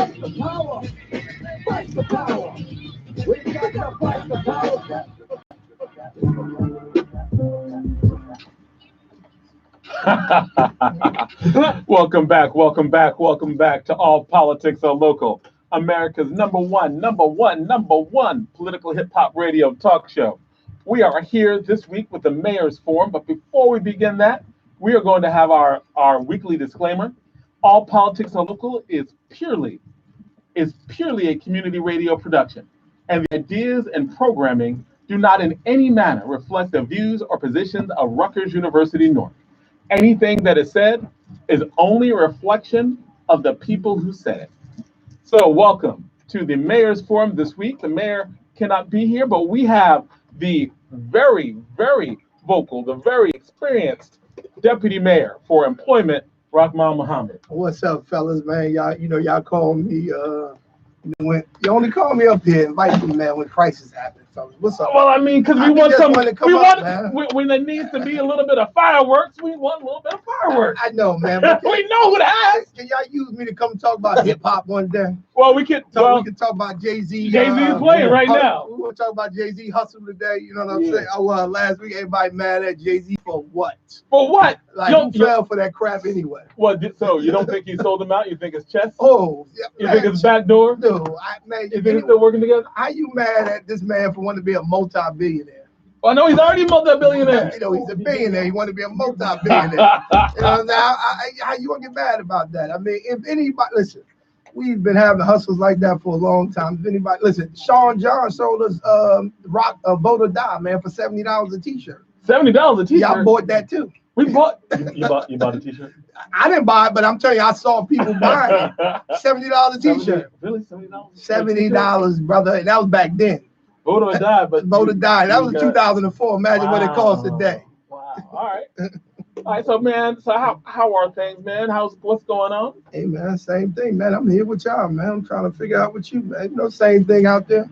Fight the power. Fight the power. We got to fight the power. Welcome back to All Politics Are Local, America's number one political hip hop radio talk show. We are here this week with the Mayor's Forum, but before we begin that, we are going to have our weekly disclaimer. All Politics Are Local is purely a community radio production, and the ideas and programming do not in any manner reflect the views or positions of Rutgers University North. Anything that is said is only a reflection of the people who said it. So, welcome to the Mayor's Forum this week. The mayor cannot be here, but we have the very, very vocal, the very experienced deputy mayor for employment, Rahman Muhammad. What's up, fellas, man? Y'all call me. When you only call me up here, invite me, man, when crisis happens. So what's up? Well, I mean, because when there needs to be a little bit of fireworks, we want a little bit of fireworks. I know, man. We know that. Can y'all use me to come talk about hip hop one day? Well, we can talk about Jay-Z. Jay-Z's playing right now. We're gonna talk about Jay-Z hustle today. You know what I'm saying? Oh, last week everybody mad at Jay-Z for what? For what? Like who fell for that crap anyway? Well, so you don't think he sold him out? You think it's chess? Oh, yeah, you think it's backdoor? No, man. You think it's still working together? How you mad at this man for wanting to be a multi-billionaire? Well, no, he's already a multi-billionaire. You know, he's a billionaire. He wanted to be a multi-billionaire. You know what I'm saying? How you want to get mad about that? I mean, if anybody, listen, we've been having hustles like that for a long time. If anybody, listen, Sean John sold us Rock Vote or Die, man, for $70 a t-shirt. $70 a t-shirt? Y'all bought that too. We bought. You bought a t-shirt? I didn't buy it, but I'm telling you, I saw people buying it. $70 a t-shirt. Really? $70? $70, brother. And that was back then. Vote or die, but Vote or Die. That was 2004. Imagine what it costs today. Wow. All right. So, man. So how are things, man? What's going on? Hey, man. Same thing, man. I'm here with y'all, man. I'm trying to figure out what you, man. You know, same thing out there.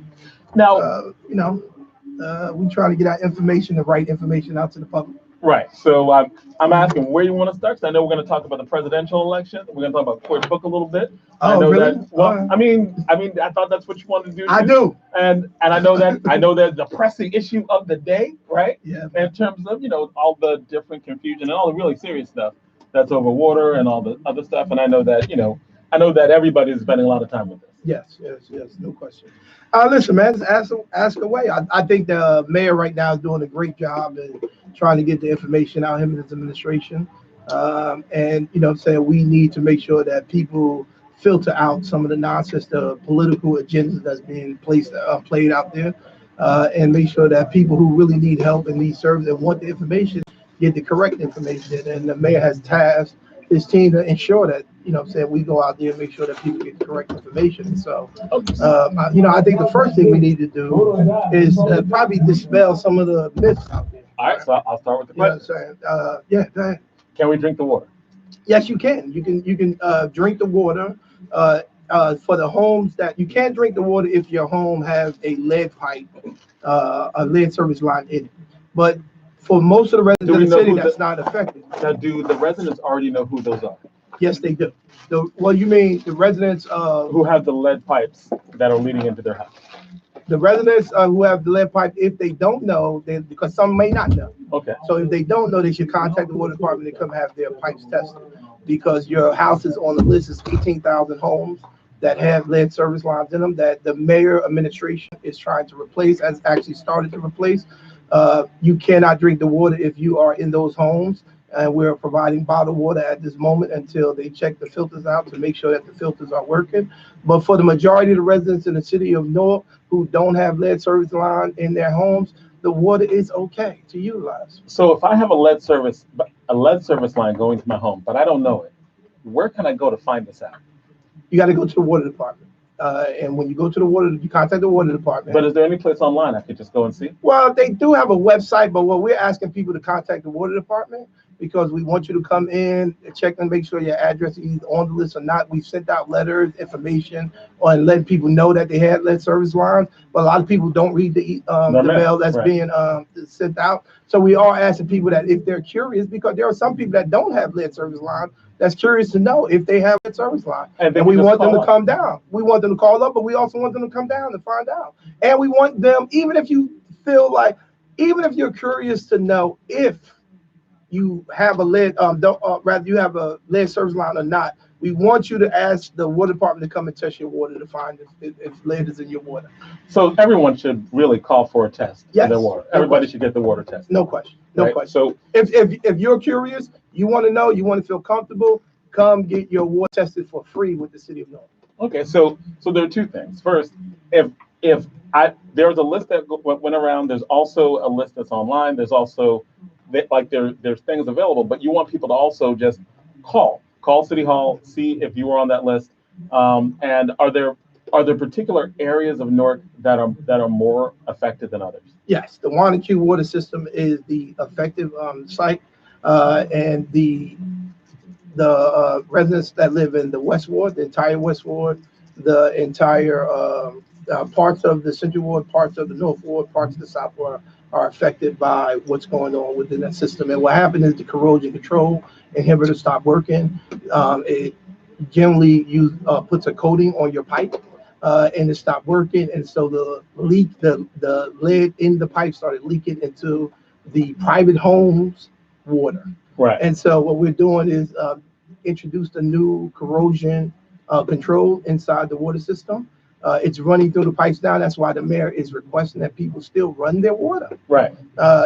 Now, we trying to get our information, the right information out to the public. Right. So I'm asking where you want to start. Because I know we're going to talk about the presidential election. We're going to talk about Court Book a little bit. Oh, I know really? That, well, I mean, I thought that's what you wanted to do. I do. And I know that the pressing issue of the day, right? Yeah. In terms of all the different confusion and all the really serious stuff that's over water and all the other stuff. And I know that everybody's spending a lot of time with this. Yes, no question. Listen, man, just ask away. I think the mayor right now is doing a great job in trying to get the information out, him and his administration. And saying we need to make sure that people filter out some of the nonsense, the political agendas that's being played out there, and make sure that people who really need help and need service and want the information get the correct information. And the mayor has tasked his team to ensure that, we go out there and make sure that people get the correct information. So, I think the first thing we need to do is probably dispel some of the myths out there. All right, so I'll start with the question. Go ahead. Can we drink the water? Yes, you can. You can drink the water. For the homes that you can't drink the water if your home has a lead pipe, a lead service line in it. But for most of the residents of the city, that's not affected. Now, do the residents already know who those are? Yes, they do. You mean the residents who have the lead pipes that are leading into their house? The residents who have the lead pipe, if they don't know, because some may not know. Okay. So if they don't know, they should contact the water department to come have their pipes tested, because your house is on the list. It's 18,000 homes that have lead service lines in them that the mayor administration is trying to replace, has actually started to replace. You cannot drink the water if you are in those homes. And we're providing bottled water at this moment until they check the filters out to make sure that the filters are working. But for the majority of the residents in the city of Newark who don't have lead service line in their homes, the water is okay to utilize. So if I have a lead service line going to my home, but I don't know it, where can I go to find this out? You got to go to the water department. And when you go to the water, you contact the water department. But is there any place online I could just go and see? Well, they do have a website, but what we're asking people to contact the water department, because we want you to come in and check and make sure your address is either on the list or not. We've sent out letters, information, and letting people know that they had lead service lines, but a lot of people don't read the mail that's being sent out. So we are asking people that if they're curious, because there are some people that don't have lead service lines, that's curious to know if they have a service line. And And we want them to up. come down. We want them to call up, but we also want them to come down and find out. And we want them, even if you feel like, even if you're curious to know if you have a lead, rather you have a lead service line or not, we want you to ask the water department to come and test your water to find if lead is in your water. So everyone should really call for a test Yes, for their water. no Everybody question. should get the water test. No question. No right? question. So if you're curious, you want to know, you want to feel comfortable, come get your water tested for free with the city of North. okay, so there are two things. First, if there was a list that went around, there's also a list that's online. There's also there's things available, but you want people to also just call City Hall, see if you were on that list. And are there particular areas of Newark that are more affected than others? Yes, the Wanacue water system is the effective site, and the residents that live in the West Ward, the entire West Ward, the entire parts of the Central Ward, parts of the North Ward, parts of the South Ward are affected by what's going on within that system. And what happened is the corrosion control inhibitor stopped working. It generally puts a coating on your pipe, and it stopped working. And so the lead in the pipe started leaking into the private homes water. Right. And so what we're doing is introduced a new corrosion control inside the water system. It's running through the pipes now. That's why the mayor is requesting that people still run their water. Right.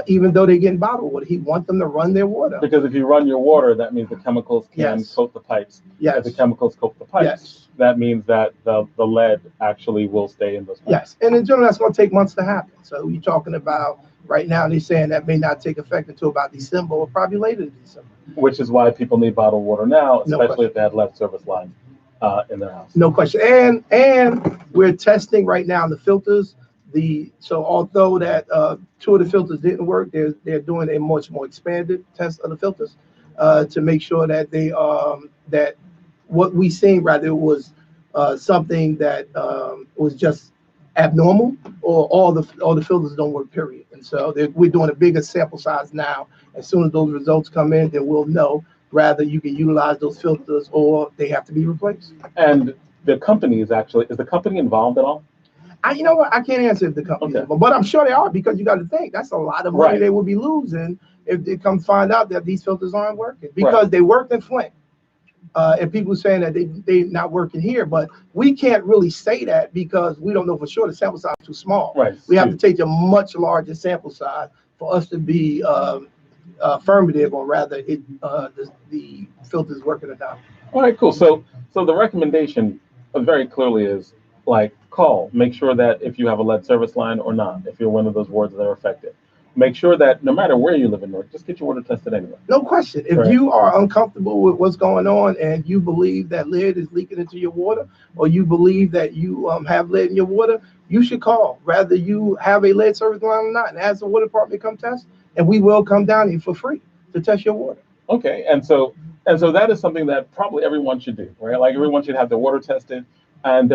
Even though they're getting bottled water, he wants them to run their water. Because if you run your water, that means the chemicals can Yes. coat the pipes. Yes. If the chemicals coat the pipes, Yes. that means that the lead actually will stay in those pipes. Yes, and in general, that's going to take months to happen. So you're talking about right now, they're saying that may not take effect until about December or probably later in December. Which is why people need bottled water now, No especially question. if they have lead service lines in their house. No question. And we're testing right now the filters. So although that two of the filters didn't work, they're doing a much more expanded test of the filters to make sure that they that what we seen rather was something that was just abnormal, or all the filters don't work, period. And so we're doing a bigger sample size now. As soon as those results come in, then we'll know rather you can utilize those filters or they have to be replaced. And the company is the company involved at all? You know what? I can't answer if the company, Okay. but I'm sure they are, because you got to think that's a lot of money Right. they will be losing if they come find out that these filters aren't working, because they worked in Flint. And people saying that they not working here, but we can't really say that because we don't know for sure. The sample size is too small. Right. We have to take a much larger sample size for us to be affirmative, or rather the filters working or not. All right, cool. So the recommendation very clearly is call, make sure that if you have a lead service line or not, if you're one of those wards that are affected, make sure that no matter where you live in Newark, just get your water tested anyway. No question. If Right. you are uncomfortable with what's going on and you believe that lead is leaking into your water, or you believe that you have lead in your water, you should call. Rather you have a lead service line or not, and ask the water department to come test, and we will come down here for free to test your water. Okay, and so that is something that probably everyone should do, right? Like everyone should have their water tested. And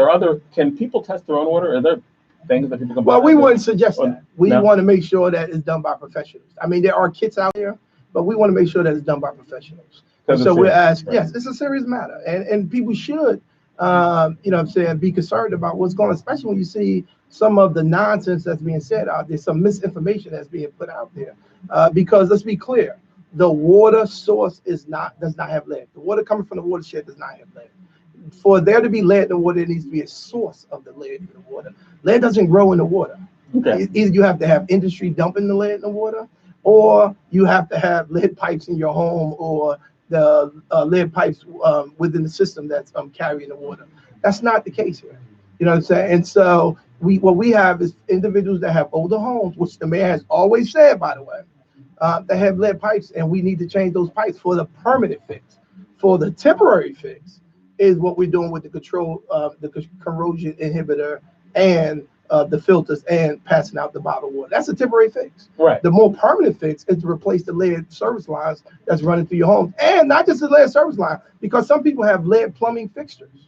can people test their own water? Are there things that people can buy? Well, we wouldn't suggest that. We No. want to make sure that it's done by professionals. I mean, there are kits out there, but we want to make sure that it's done by professionals. And so we're asking, yes, it's a serious matter, and people should, be concerned about what's going on, especially when you see some of the nonsense that's being said out there, some misinformation that's being put out there. Because let's be clear, the water source does not have lead. The water coming from the watershed does not have lead. For there to be lead in the water, there needs to be a source of the lead in the water. Lead doesn't grow in the water. Okay. Either you have to have industry dumping the lead in the water, or you have to have lead pipes in your home, or the lead pipes within the system that's carrying the water. That's not the case here. You know what I'm saying? And so what we have is individuals that have older homes, which the mayor has always said, by the way, that have lead pipes, and we need to change those pipes for the permanent fix. For the temporary fix is what we're doing with the control, the corrosion inhibitor, and the filters, and passing out the bottled water. That's a temporary fix. Right. The more permanent fix is to replace the lead service lines that's running through your home, and not just the lead service line, because some people have lead plumbing fixtures.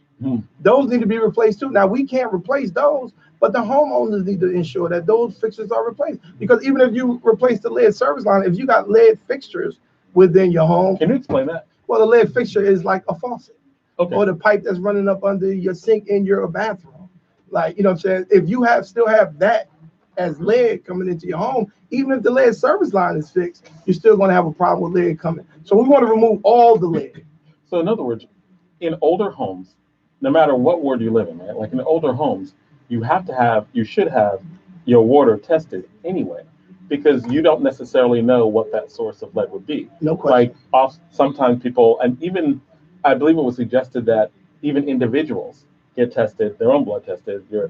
Those need to be replaced too. Now, we can't replace those, but the homeowners need to ensure that those fixtures are replaced. Because even if you replace the lead service line, if you got lead fixtures within your home, Can you explain that? Well, the lead fixture is like a faucet Okay. or the pipe that's running up under your sink in your bathroom. Like, you know what I'm saying? If you still have that as lead coming into your home, even if the lead service line is fixed, you're still going to have a problem with lead coming. So we want to remove all the lead. So in other words, in older homes, no matter what ward you live in, right? Like in older homes, you should have your water tested anyway, because you don't necessarily know what that source of lead would be. No question. Like sometimes people, and even I believe it was suggested that even individuals get tested, their own blood tested, your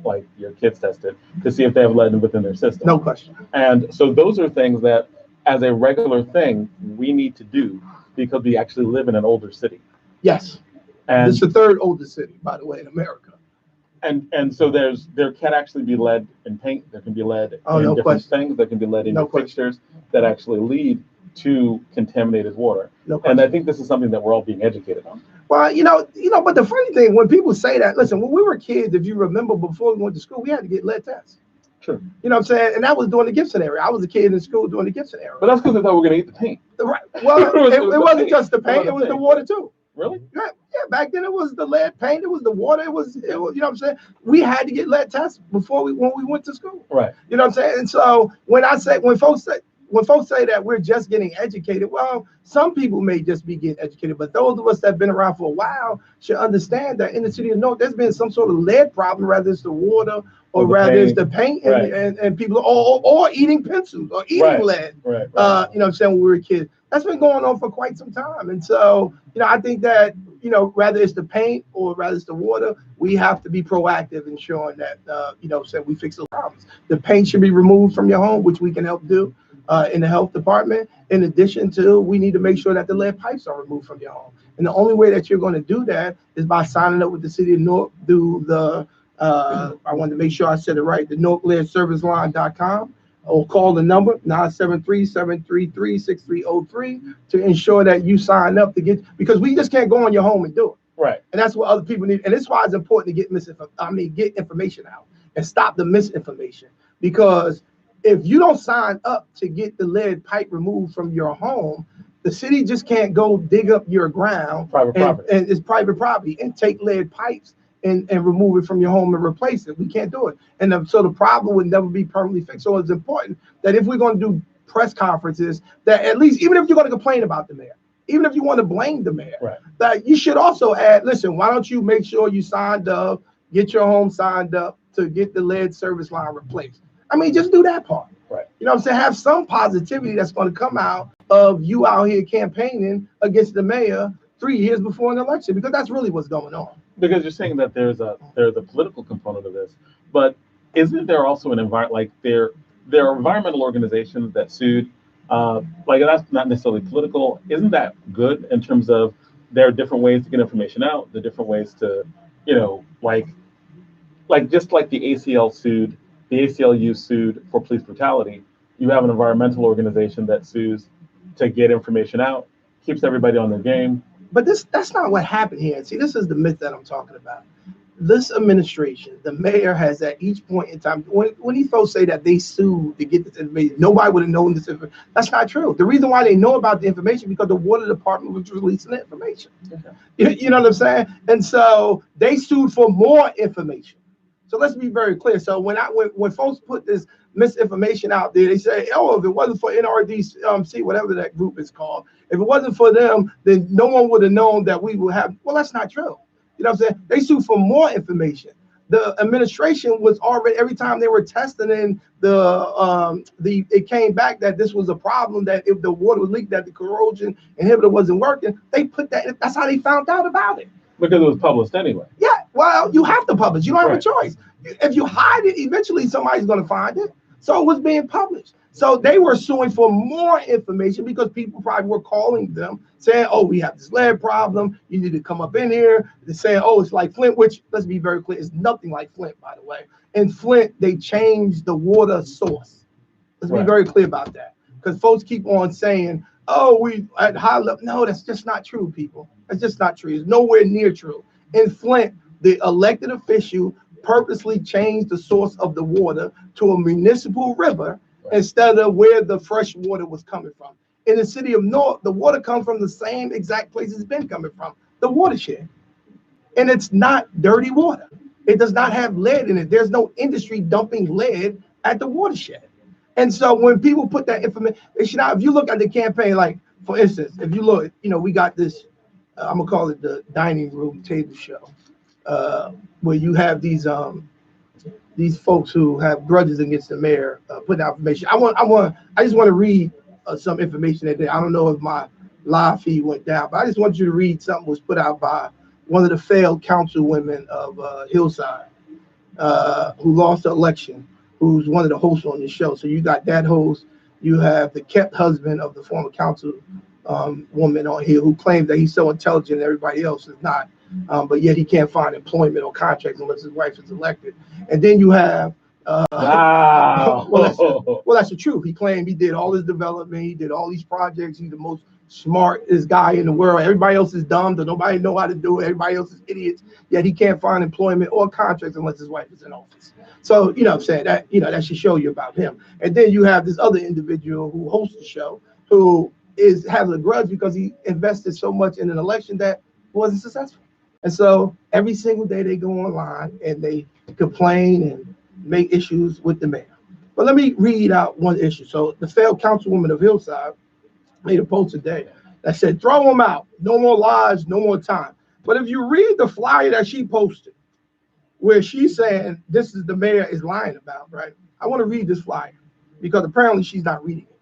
kids tested to see if they have lead within their system. No question. And so those are things that, as a regular thing, we need to do because we actually live in an older city. Yes. And it's the third oldest city, by the way, in America. And so there can actually be lead in paint. There can be lead in no different question. things. There can be lead in No your question. fixtures that actually lead to contaminated water. No question. And I think this is something that we're all being educated on. Well, but the funny thing, when people say that, listen, when we were kids, if you remember, before we went to school, we had to get lead tests. Sure. You know what I'm saying? And that was during the Gibson era. I was a kid in school during the Gibson era. But that's because they thought we were going to eat the paint. Right. Well, it wasn't just the paint, it was the water too. Really? Yeah, back then it was the lead paint, it was the water, it was, you know what I'm saying? We had to get lead tests when we went to school. Right. You know what I'm saying? And so when folks say that we're just getting educated, well, some people may just be getting educated, but those of us that have been around for a while should understand that in the city of Newark, there's been some sort of lead problem, whether it's the water or rather it's the paint, right. and people or eating pencils or eating lead. Right. You know what I'm saying, when we were kids. That's been going on for quite some time. And so, I think that, whether it's the paint or rather it's the water, we have to be proactive in showing that, we fix those problems. The paint should be removed from your home, which we can help do in the health department. In addition to, we need to make sure that the lead pipes are removed from your home. And the only way that you're going to do that is by signing up with the city of Newark, through the, I wanted to make sure I said it right, the NewarkLeadServiceLine.com. Or call the number 973-733-6303 to ensure that you sign up to get, because we just can't go in your home and do it. Right. And that's what other people need. And that's why it's important to get information out and stop the misinformation. Because if you don't sign up to get the lead pipe removed from your home, the city just can't go dig up your ground. Private property. And it's private property, and take lead pipes and remove it from your home and replace it. We can't do it. And so the problem would never be permanently fixed. So it's important that if we're going to do press conferences, that at least, even if you're going to complain about the mayor, even if you want to blame the mayor, right, that you should also add, listen, why don't you make sure you signed up, get your home signed up to get the lead service line replaced? I mean, just do that part. Right. You know what I'm saying? Have some positivity that's going to come out of you out here campaigning against the mayor 3 years before an election, because that's really what's going on. Because you're saying that there's a political component of this, but isn't there also an environment, like there are environmental organizations that sued, like that's not necessarily political. Isn't that good in terms of there are different ways to get information out, the different ways to, like just like the ACLU sued for police brutality, you have an environmental organization that sues to get information out, keeps everybody on their game. But that's not what happened here. And see, this is the myth that I'm talking about. This administration, the mayor has at each point in time, when these folks say that they sued to get this information, nobody would have known this information. That's not true. The reason why they know about the information because the water department was releasing the information. Okay. You know what I'm saying? And so they sued for more information. So let's be very clear. So when folks put this misinformation out there, they say, oh, if it wasn't for NRDC, whatever that group is called, if it wasn't for them, then no one would have known that we would have. Well, that's not true. You know what I'm saying? They sued for more information. The administration was already, every time they were testing in it came back that this was a problem, that if the water was leaked, that the corrosion inhibitor wasn't working, they put that, that's how they found out about it. Because it was published anyway. Yeah, well, you have to publish. You don't have a choice. If you hide it, eventually somebody's going to find it. So it was being published. So they were suing for more information because people probably were calling them saying, oh, we have this lead problem. You need to come up in here. They're saying, oh, it's like Flint, which, let's be very clear, is nothing like Flint, by the way. In Flint, they changed the water source. Let's be very clear about that. Because folks keep on saying, oh, we at high level. No, that's just not true, people. That's just not true. It's nowhere near true. In Flint, the elected official purposely changed the source of the water to a municipal river instead of where the fresh water was coming from. in the city of North, the water comes from the same exact place it's been coming from, the watershed. And it's not dirty water. It does not have lead in it. There's no industry dumping lead at the watershed. And so when people put that information, they should not, if you look at the campaign, like for instance, if you look, we got this, I'm gonna call it the dining room table show, where you have these folks who have grudges against the mayor putting out information. I just want to read some information that day. I don't know if my live feed went down, but I just want you to read something was put out by one of the failed councilwomen of Hillside, who lost the election, who's one of the hosts on the show. So you got that host, you have the kept husband of the former council woman on here who claims that he's so intelligent and everybody else is not, but yet he can't find employment or contracts unless his wife is elected. And then you have wow. well, that's the truth. He claimed he did all his development, he did all these projects, he's the most smartest guy in the world. Everybody else is dumb, so nobody know how to do it. Everybody else is idiots, yet he can't find employment or contracts unless his wife is in office. So, what I'm saying, that should show you about him. And then you have this other individual who hosts the show who has a grudge because he invested so much in an election that wasn't successful. And so every single day they go online and they complain and make issues with the mayor. But let me read out one issue. So the failed councilwoman of Hillside made a post today that said, throw him out. No more lies, no more time. But if you read the flyer that she posted, where she's saying this is the mayor is lying about, right? I want to read this flyer because apparently she's not reading it.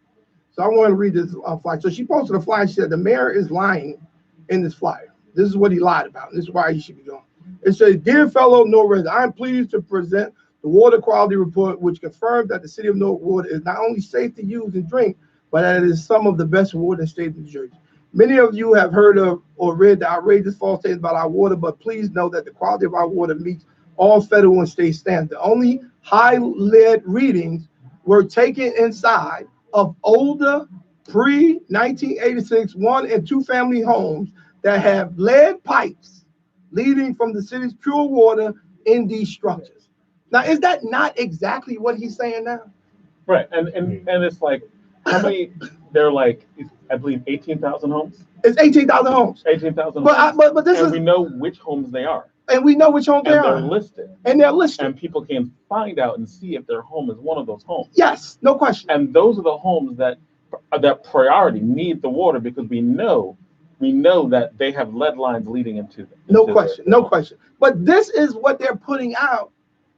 So I want to read this flyer. So she posted a flyer. She said the mayor is lying in this flyer. This is what he lied about. This is why he should be gone. It says, dear fellow North residents, I am pleased to present the water quality report, which confirms that the city of North water is not only safe to use and drink, but that it is some of the best water in the state of New Jersey. Many of you have heard of or read the outrageous false statements about our water, but please know that the quality of our water meets all federal and state standards. The only high lead readings were taken inside of older pre-1986 one and two family homes that have lead pipes leading from the city's pure water in these structures. Now, is that not exactly what he's saying now? Right, and it's like, how many? They're like, I believe 18,000 homes. It's 18,000 homes. 18,000 But homes. but this and we know which homes they are. And we know which homes they and are. they're listed. And they're listed. And people can find out and see if their home is one of those homes. Yes, no question. And those are the homes that priority need the water because we know that they have lead lines leading into them. No question, no question. But this is what they're putting out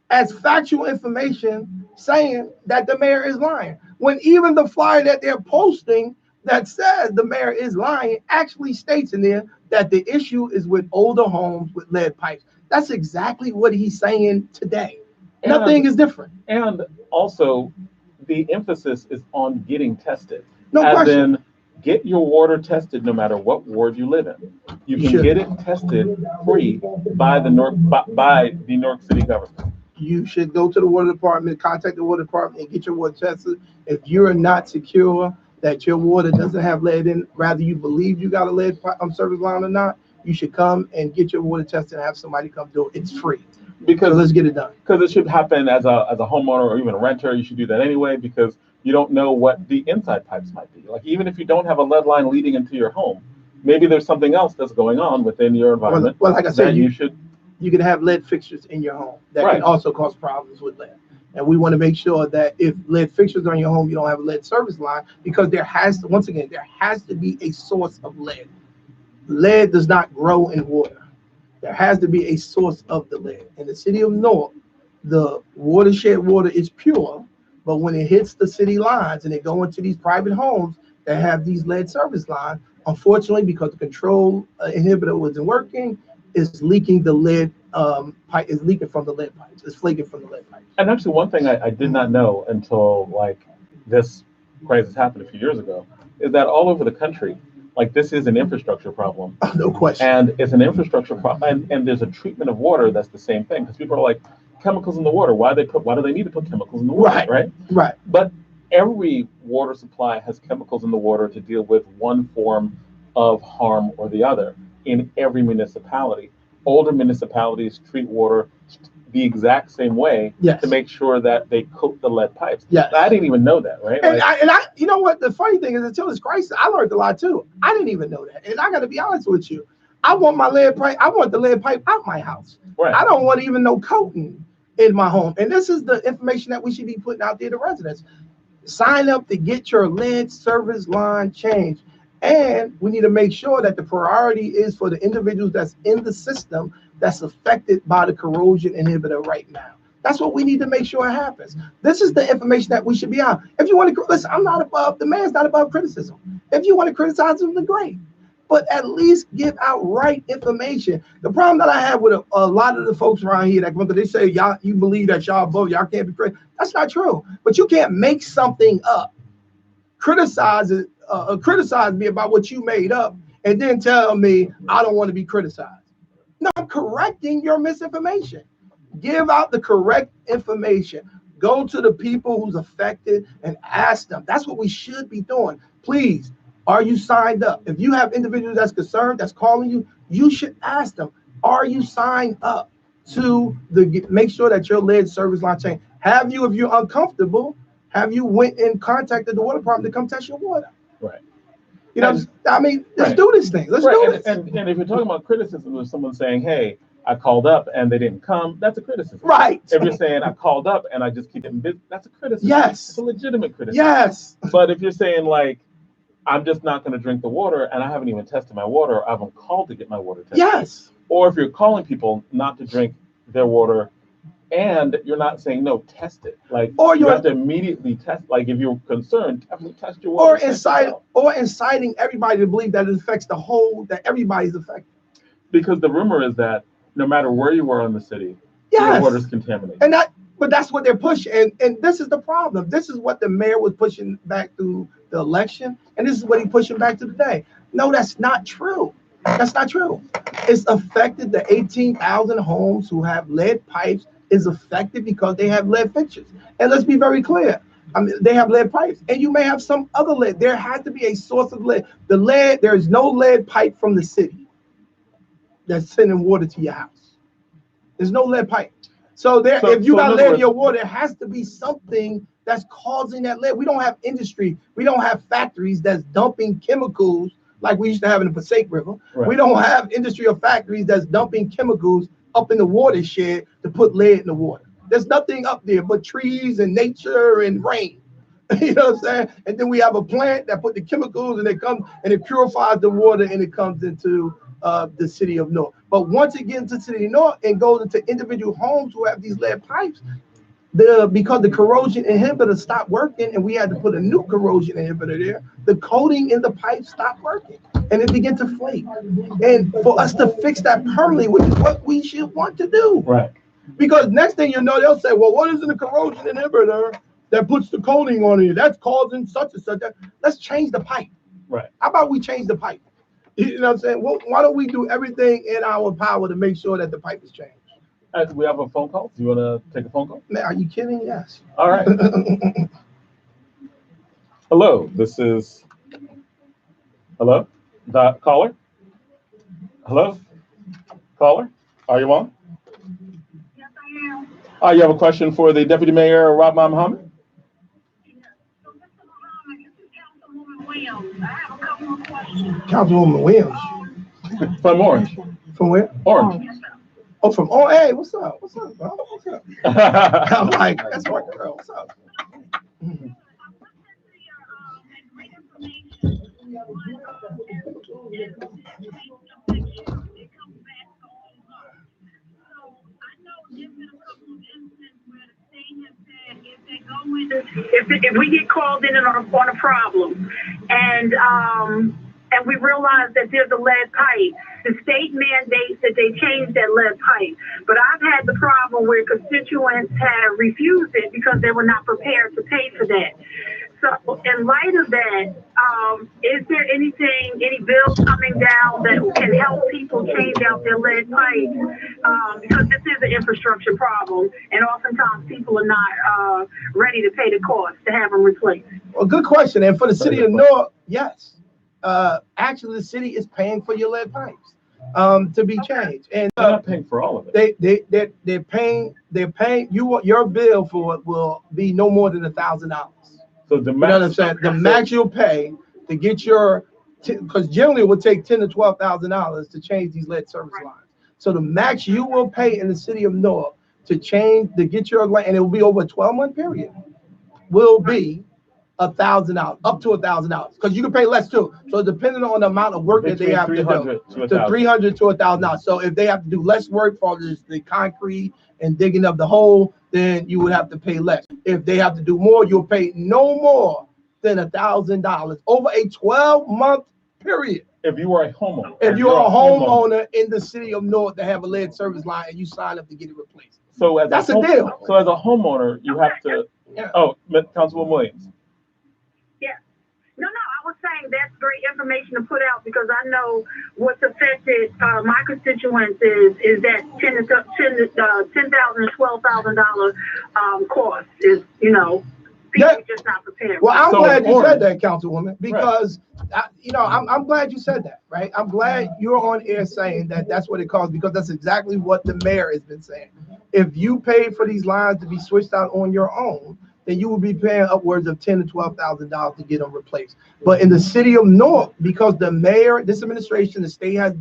as factual information saying that the mayor is lying. When even the flyer that they're posting that says the mayor is lying actually states in there that the issue is with older homes with lead pipes. That's exactly what he's saying today. Nothing is different. And also, the emphasis is on getting tested. No question. In, get your water tested no matter what ward you live in. You can get it tested free by the New York City government. You should go to the water department, contact the water department, and get your water tested. If you are not secure that your water doesn't have lead in, rather you believe you got a lead service line or not, you should come and get your water tested and have somebody come do it. It's free. Because so let's get it done. Because it should happen as a homeowner or even a renter. You should do that anyway because you don't know what the inside pipes might be. Like even if you don't have a lead line leading into your home, maybe there's something else that's going on within your environment. Well, like I said, you can have lead fixtures in your home that can also cause problems with lead. And we want to make sure that if lead fixtures are in your home, you don't have a lead service line because there has to be a source of lead. Lead does not grow in water. There has to be a source of the lead. In the city of North, the watershed water is pure, but when it hits the city lines and they go into these private homes that have these lead service lines, unfortunately, because the control inhibitor wasn't working, it's leaking the lead pipe, is leaking from the lead pipes. It's flaking from the lead pipes. And actually, one thing I did not know until like this crisis happened a few years ago is that all over the country, like this is an infrastructure problem. No question. And it's an infrastructure problem, and there's a treatment of water that's the same thing because people are like chemicals in the water. Why do they need to put chemicals in the water? Right. But every water supply has chemicals in the water to deal with one form of harm or the other in every municipality. Older municipalities treat water the exact same way Yes. to make sure that they coat the lead pipes. Yes. I didn't even know that, right? And I, you know what? The funny thing is, until this crisis, I learned a lot too. I didn't even know that. And I got to be honest with you. I want my lead pipe. I want the lead pipe out my house. Right. I don't want even no coating in my home. And this is the information that we should be putting out there to residents. Sign up to get your lead service line changed. And we need to make sure that the priority is for the individuals that's in the system that's affected by the corrosion inhibitor right now. That's what we need to make sure happens. This is the information that we should be on. If you want to listen, the man's not above criticism. If you want to criticize him, then great. But at least give out right information. The problem that I have with a lot of the folks around here that they say y'all, you believe that y'all above, y'all can't be critical. That's not true. But you can't make something up, criticize me about what you made up, and then tell me I don't want to be criticized. No, I'm correcting your misinformation. Give out the correct information. Go to the people who's affected and ask them. That's what we should be doing. Please, are you signed up? If you have individuals that's concerned, that's calling you, you should ask them, are you signed up to make sure that your lead service line change? Have you, if you're uncomfortable, have you went and contacted the water department to come test your water? Right. You know, I mean, let's do this thing. Let's do this. And if you're talking about criticism of someone saying, hey, I called up and they didn't come, that's a criticism. Right. If you're saying I called up and I just keep getting busy, that's a criticism. Yes. It's a legitimate criticism. Yes. But if you're saying like, I'm just not going to drink the water and I haven't even tested my water, I haven't called to get my water tested. Yes. Or if you're calling people not to drink their water and you're not saying, no, test it. Like, or you have to immediately test. Like, if you're concerned, definitely test your water. Or inciting everybody to believe that it affects that everybody's affected. Because the rumor is that no matter where you are in the city, your water's contaminated. But that's what they're pushing. And this is the problem. This is what the mayor was pushing back through the election. And this is what he's pushing back to today. No, that's not true. That's not true. It's affected the 18,000 homes who have lead pipes is affected because they have lead fixtures. And let's be very clear. I mean, they have lead pipes, and you may have some other lead. There has to be a source of lead. There is no lead pipe from the city that's sending water to your house. There's no lead pipe. So if you got lead in your water, there has to be something that's causing that lead. We don't have industry. We don't have factories that's dumping chemicals like we used to have in the Passaic River. Right. We don't have industry or factories that's dumping chemicals up in the watershed to put lead in the water. There's nothing up there but trees and nature and rain. You know what I'm saying? And then we have a plant that put the chemicals and it purifies the water and it comes into the city of North. But once it gets into the city of North and goes into individual homes who have these lead pipes, because the corrosion inhibitor stopped working and we had to put a new corrosion inhibitor there, the coating in the pipe stopped working and it began to flake. And for us to fix that permanently, which is what we should want to do. Right. Because next thing you know, they'll say, well, what is in the corrosion inhibitor that puts the coating on it? That's causing such and such. Let's change the pipe. Right. How about we change the pipe? You know what I'm saying? Well, why don't we do everything in our power to make sure that the pipe is changed? We have a phone call. Do you want to take a phone call? Man, are you kidding? Yes. All right. Hello, this is. Hello, the caller. Hello, caller. Are you on? Yes, I am. You have a question for the Deputy Mayor, Rahman Muhammad? Yes. So, Mr. Muhammad, this is Councilwoman Williams. I have a couple of questions. Councilwoman Williams. From Orange. From where? Orange. Yes, sir. Oh, from hey, what's up? What's up, bro? What's up? I'm like, that's my girl. What's up? If we get called in on a problem and we realize that there's a lead pipe, the state mandates that they change that lead pipe. But I've had the problem where constituents have refused it because they were not prepared to pay for that. So in light of that, is there any bills coming down that can help people change out their lead pipes? Because this is an infrastructure problem, and oftentimes people are not ready to pay the cost to have them replaced. Well, good question. And for the city of North, yes. Actually, the city is paying for your lead pipes. to be changed. And They're not paying for all of it. they're paying your bill for it will be no more than $1,000. So the You know what I'm max, saying? The max you'll pay to get your, because generally it would take $10,000 to $12,000 to change these lead service lines. So the max you will pay in the city of Newark to get your line, and it will be over a 12-month period, will be $1,000, up to $1,000, because you can pay less too. So depending on the amount of work that they have to do, to $300 to $1,000. So if they have to do less work for the concrete and digging up the hole, then you would have to pay less. If they have to do more, you'll pay no more than $1,000 over a 12-month period. If you are a homeowner. If you're a homeowner in the city of Newark that have a lead service line and you sign up to get it replaced. So that's a deal. So as a homeowner, you have to. Yeah. Oh, Councilwoman Williams. Yeah. No, I was saying that's great information to put out, because I know what's affected my constituents is that $10,000 to $12,000 cost is, people just not prepared. Well, I'm glad you said that, Councilwoman, because I'm glad you said that, right? I'm glad you're on air saying that that's what it costs, because that's exactly what the mayor has been saying. If you pay for these lines to be switched out on your own, then you will be paying upwards of $10,000 to $12,000 to get them replaced. But in the city of Newark, because the mayor, this administration, the state has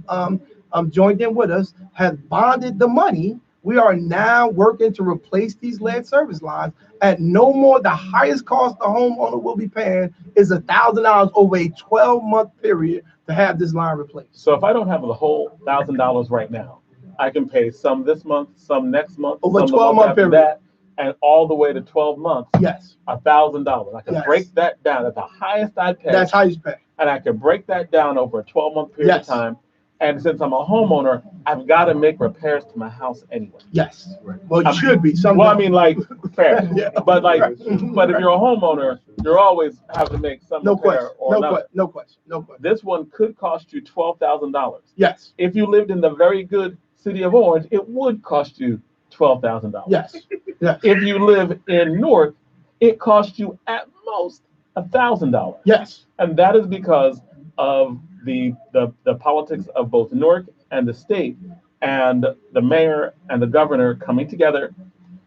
joined in with us, has bonded the money, we are now working to replace these lead service lines at no more. The highest cost the homeowner will be paying is $1,000 over a 12-month period to have this line replaced. So if I don't have the whole $1,000 right now, I can pay some this month, some next month, over a some 12-month period. That, and all the way to 12 months. Yes. $1,000. I can break that down at the highest I pay. That's how you pay. And I can break that down over a 12-month period of time. And since I'm a homeowner, I've got to make repairs to my house anyway. Yes. Well, you should be. Well, I mean, fair. But but if you're a homeowner, you're always have to make some repair or another. No question. This one could cost you $12,000. Yes. If you lived in the very good city of Orange, it would cost you $12,000. Yes. If you live in North, it costs you at most $1,000. Yes. And that is because of the politics of both Newark and the state, and the mayor and the governor coming together,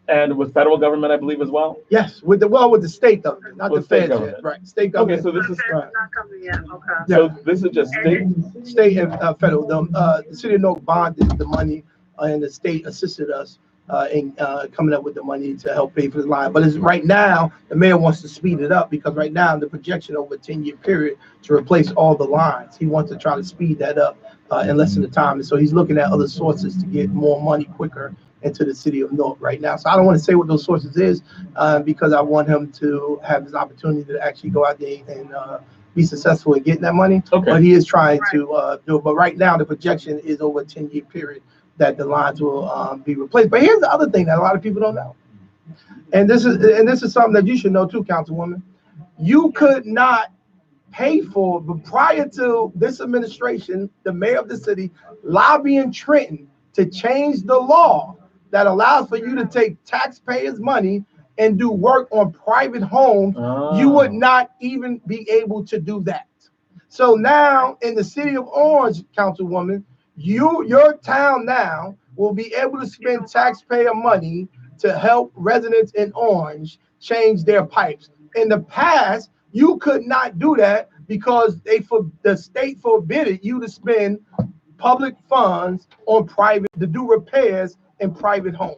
and with federal government, I believe, as well. Yes, with the state government, not the feds yet. Right, state government. Okay, so this is not coming yet. Okay. So this is just state and federal. The city of Newark bonded the money, and the state assisted us in coming up with the money to help pay for the line. But right now, the mayor wants to speed it up, because right now the projection over a 10-year period to replace all the lines. He wants to try to speed that up in less than the time. And so he's looking at other sources to get more money quicker into the city of Newark right now. So I don't want to say what those sources is, because I want him to have this opportunity to actually go out there and be successful in getting that money. Okay. But he is trying to do it. But right now the projection is over a 10-year period that the lines will be replaced. But here's the other thing that a lot of people don't know, and this is something that you should know too, Councilwoman. You could not pay for, but prior to this administration, the mayor of the city lobbying Trenton to change the law that allows for you to take taxpayers' money and do work on private homes, you would not even be able to do that. So now in the city of Orange, Councilwoman, your town now will be able to spend taxpayer money to help residents in Orange change their pipes. In the past, you could not do that because the state forbid you to spend public funds on to do repairs in private homes.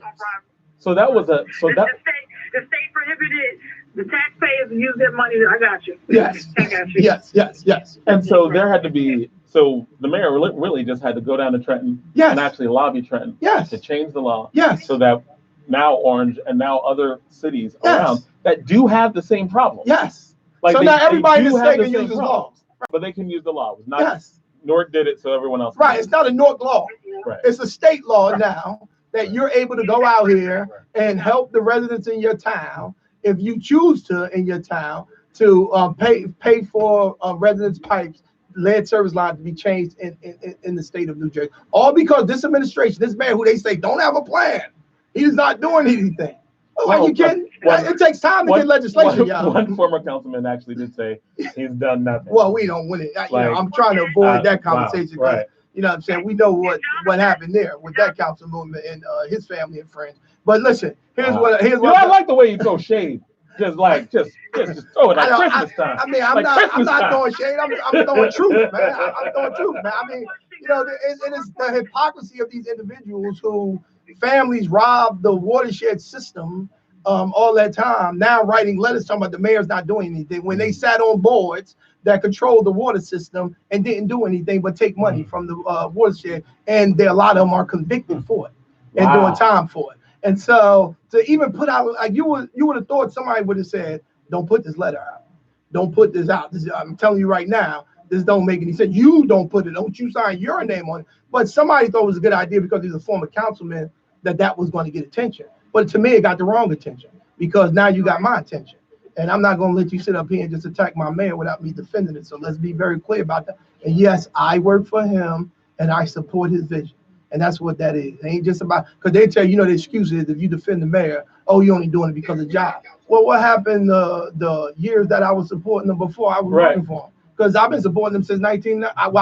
So that was the state prohibited the taxpayers to use their money. I got you. Yes. I got you. Yes. And so there had to be. So the mayor really just had to go down to Trenton and actually lobby Trenton to change the law so that now Orange and now other cities around that do have the same problem. Yes. So now everybody in the state can use the law. But they can use the law. It's not Newark did it, so everyone else can. Right. It's not a Newark law. Right. It's a state law now that you're able to go out here and help the residents in your town, if you choose to, in your town, to pay for residents' pipes, lead service lines to be changed in the state of New Jersey. All because this administration, this man who they say don't have a plan, he's not doing anything. Are you kidding? It takes time to get legislation, y'all. One former councilman actually did say he's done nothing. Well, we don't win it. I'm trying to avoid that conversation. Wow, right. You know what I'm saying? We know what happened there with that councilman and his family and friends. But listen, here's what I like the way you throw shade. Just throw it like Christmas time. I mean, I'm not throwing shade. I'm throwing truth, man. I'm throwing truth, man. I mean, you know, it is the hypocrisy of these individuals who families robbed the watershed system all that time, now writing letters talking about the mayor's not doing anything when they sat on boards that control the water system and didn't do anything but take money from the watershed, and a lot of them are convicted for it and doing time for it. And so to even put out, like you would have thought somebody would have said, don't put this letter out. Don't put this out. I'm telling you right now, this don't make any sense. You don't put it. Don't you sign your name on it. But somebody thought it was a good idea because he's a former councilman that was going to get attention. But to me, it got the wrong attention because now you got my attention. And I'm not going to let you sit up here and just attack my mayor without me defending it. So let's be very clear about that. And yes, I work for him and I support his vision. And that's what that is. It ain't just about, because they tell you, the excuse is if you defend the mayor, oh, you're only doing it because of job. Well, what happened the years that I was supporting them before I was working for him? Because I've been supporting them since I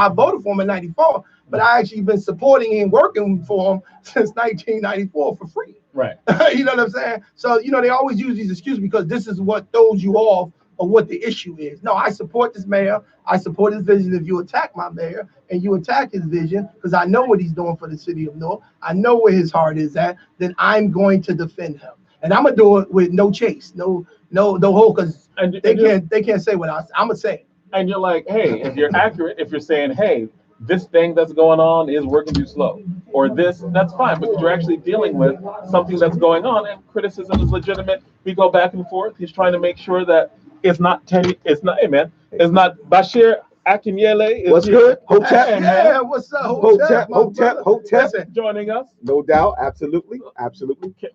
voted for him in 94, but I actually been supporting and working for him since 1994 for free. Right. You know what I'm saying? So, they always use these excuses because this is what throws you off of what the issue is. No, I support this mayor. I support his vision. If you attack my mayor and you attack his vision, because I know what he's doing for the city of North, I know where his heart is at, then I'm going to defend him. And I'm going to do it with no chase, no hold, because they can't say what I'm going to say. And you're like, hey, if you're accurate, if you're saying, hey, this thing that's going on is working too slow, or this, that's fine, because you're actually dealing with something that's going on, and criticism is legitimate. We go back and forth. He's trying to make sure that it's not it's not Bashir Akinyele. What's good? Hotep. Yeah, what's up? Hotep. Joining us. No doubt. Absolutely.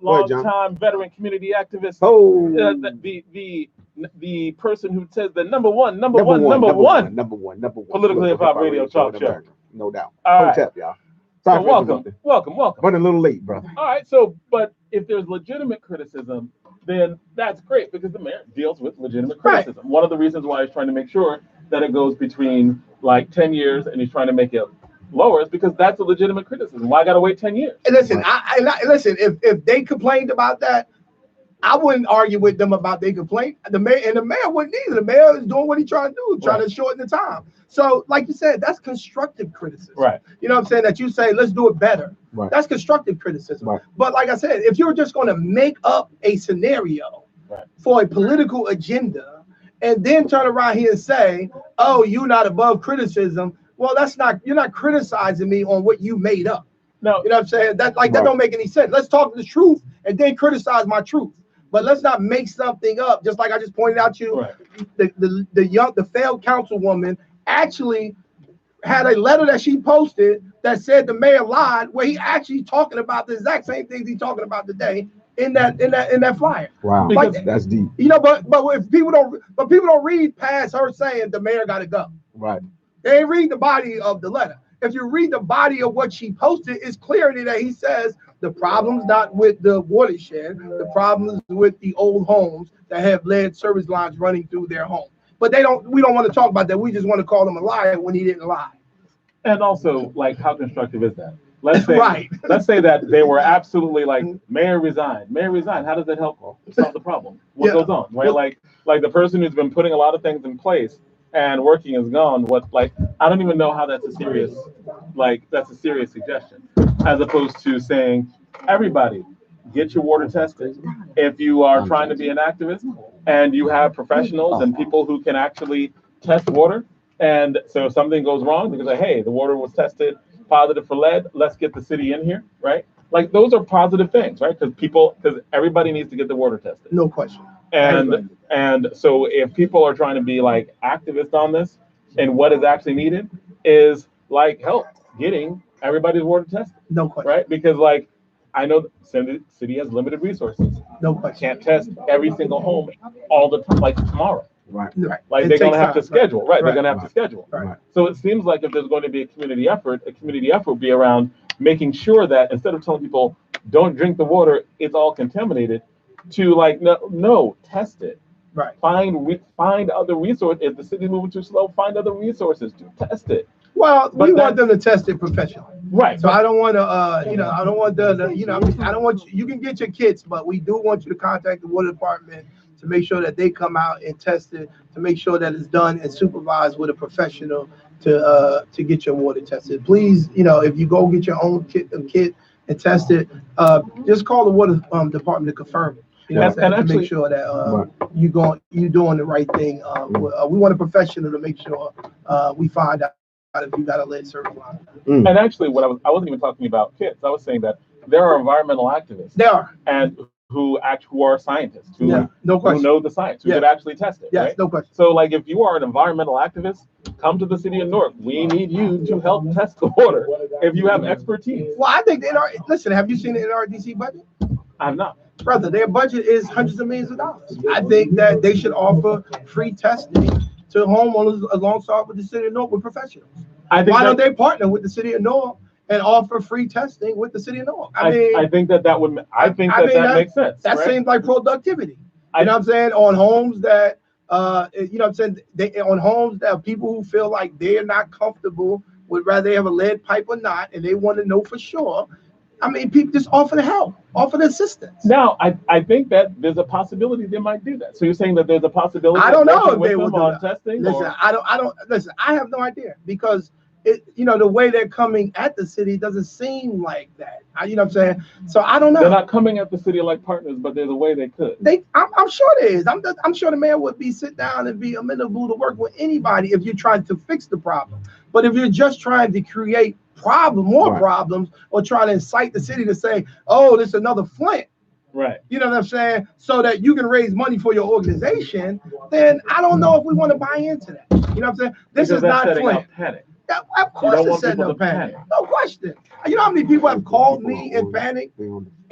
Long-time veteran community activist. Oh. The person who says the number one political hip hop radio talk show. No doubt. All right. Hotep, y'all. So welcome. Running a little late, brother. All right. So, but if there's legitimate criticism, then that's great because the mayor deals with legitimate criticism. Right. One of the reasons why he's trying to make sure that it goes between like 10 years and he's trying to make it lower is because that's a legitimate criticism. Why I got to wait 10 years? And listen, listen. If they complained about that, I wouldn't argue with them about their complaint. The mayor wouldn't either. The mayor is doing what he's trying to do, trying to shorten the time. So, like you said, that's constructive criticism. Right. You know what I'm saying? That you say, let's do it better. Right. That's constructive criticism. Right. But like I said, if you're just going to make up a scenario for a political agenda and then turn around here and say, oh, you're not above criticism, well, you're not criticizing me on what you made up. No. You know what I'm saying? That don't make any sense. Let's talk the truth and then criticize my truth. But let's not make something up. Just like I just pointed out to you, the failed councilwoman actually had a letter that she posted that said the mayor lied, where he actually talking about the exact same things he's talking about today in that flyer. Wow, like, that's deep. But if people don't read past her saying the mayor got to go. Right. They read the body of the letter. If you read the body of what she posted, it's clear that he says the problem's not with the watershed. The problem is with the old homes that have lead service lines running through their home. But we don't want to talk about that. We just want to call him a liar when he didn't lie. And also, like, how constructive is that? Let's say that they were absolutely like, mayor resigned. How does that help solve the problem? What goes on? Right? Like the person who's been putting a lot of things in place and working is gone. I don't even know how that's a serious suggestion, as opposed to saying, everybody, get your water tested. If you are trying to be an activist and you have professionals and people who can actually test water, and so if something goes wrong, because hey, the water was tested positive for lead, let's get the city in here, right? Like those are positive things, right? Because everybody needs to get the water tested. No question. And so if people are trying to be like activists on this, and what is actually needed is like help getting everybody's water tested. No question. Right? Because like I know the city has limited resources. No question. Can't test every single home all the time, like tomorrow. Right. Like they're going to have to schedule. Right. They're going to have to schedule. Right. So it seems like if there's going to be a community effort will be around making sure that instead of telling people don't drink the water, it's all contaminated, to like no, test it. Right. Find other resources. If the city's moving too slow, find other resources to test it. Well, But we want them to test it professionally. Right. So I don't want to, I don't want I don't want you can get your kits, but we do want you to contact the water department to make sure that they come out and test it, to make sure that it's done and supervised with a professional to get your water tested. Please, if you go get your own kit and test it, just call the water department to confirm it. And to actually, make sure that you doing the right thing. We want a professional to make sure we find out if you got a lead service line. And actually, I wasn't even talking about kids. I was saying that there are environmental activists. They are. And who are scientists who question. know the science, who could actually test it. Yes, right? no question. So, like, if you are an environmental activist, come to the city of Newark. We need you to help test the water if you have expertise. Well, I think listen, have you seen the NRDC budget? I have not. Brother, their budget is hundreds of millions of dollars. I think that they should offer free testing to homeowners alongside with the city of Newark with professionals. Why don't they partner with the city of Newark and offer free testing with the city of Newark? I think that makes sense. That right? seems like productivity. You know what I'm saying? On homes that, on homes that people who feel like they're not comfortable would rather have a lead pipe or not, and they want to know for sure. I mean, people just offer the help, offer the assistance. Now, I think that there's a possibility they might do that. So you're saying that there's a possibility. I don't know if they will do that. Testing. Listen, I don't. Listen, I have no idea because the way they're coming at the city doesn't seem like that. You know what I'm saying? So I don't know. They're not coming at the city like partners, but there's a way they could. I'm sure there is. I'm sure the mayor would sit down and be amenable to work with anybody if you're trying to fix the problem. But if you're just trying to create more problems, or trying to incite the city to say, oh, this is another Flint. Right. You know what I'm saying? So that you can raise money for your organization, then I don't know if we want to buy into that. You know what I'm saying? This is not Flint. Panic. Of course it's setting up panic. No question. You know how many people have called me in panic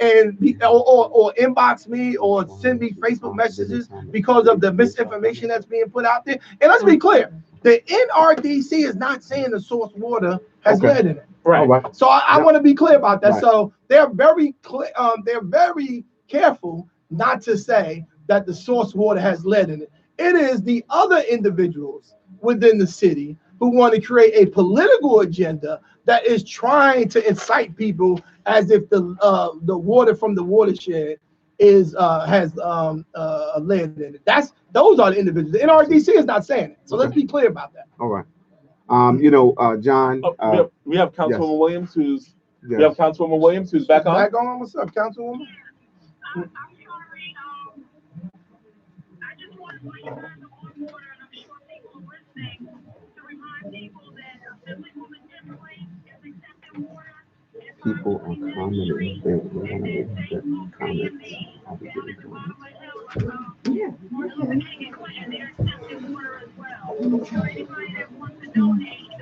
and or inbox me or send me Facebook messages because of the misinformation that's being put out there? And let's be clear. The NRDC is not saying the source water has lead in it. Right. So I want to be clear about that. Right. So they're very clear. They're very careful not to say that the source water has lead in it. It is the other individuals within the city who want to create a political agenda that is trying to incite people as if the water from the watershed has lead in it. Those are the individuals. The NRDC is not saying it. So let's be clear about that. All right. John. We have Councilwoman Williams who's back on. Back on. What's up, Councilwoman? I'm sorry. I just want to point you guys on water, and I'm sure people are listening to remind people that Assemblywoman Timberlake is accepting water. People are commenting. They're going to get comments. I'll be getting comments. Yeah.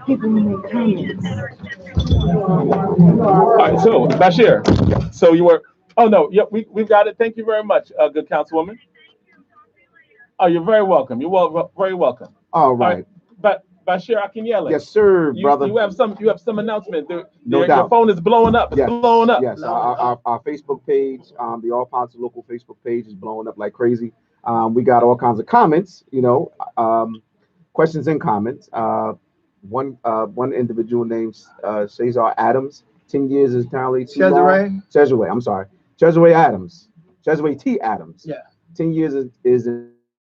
People make comments. All right, so Bashir, so you were. Oh no, yep, we've got it. Thank you very much, good Councilwoman. Oh, you're very welcome. You're very welcome. All right. But Bashir Akinyele. Yes, sir, brother. You have some announcement. No doubt. Your phone is blowing up. It's blowing up. Yes, our Facebook page, the All Positive Local Facebook page is blowing up like crazy. We got all kinds of comments, questions and comments. One individual named Cesar Adams, 10 years is entirely too long. Cesare, I'm sorry. Cesare Adams. Cesare T. Adams. Yeah. 10 years is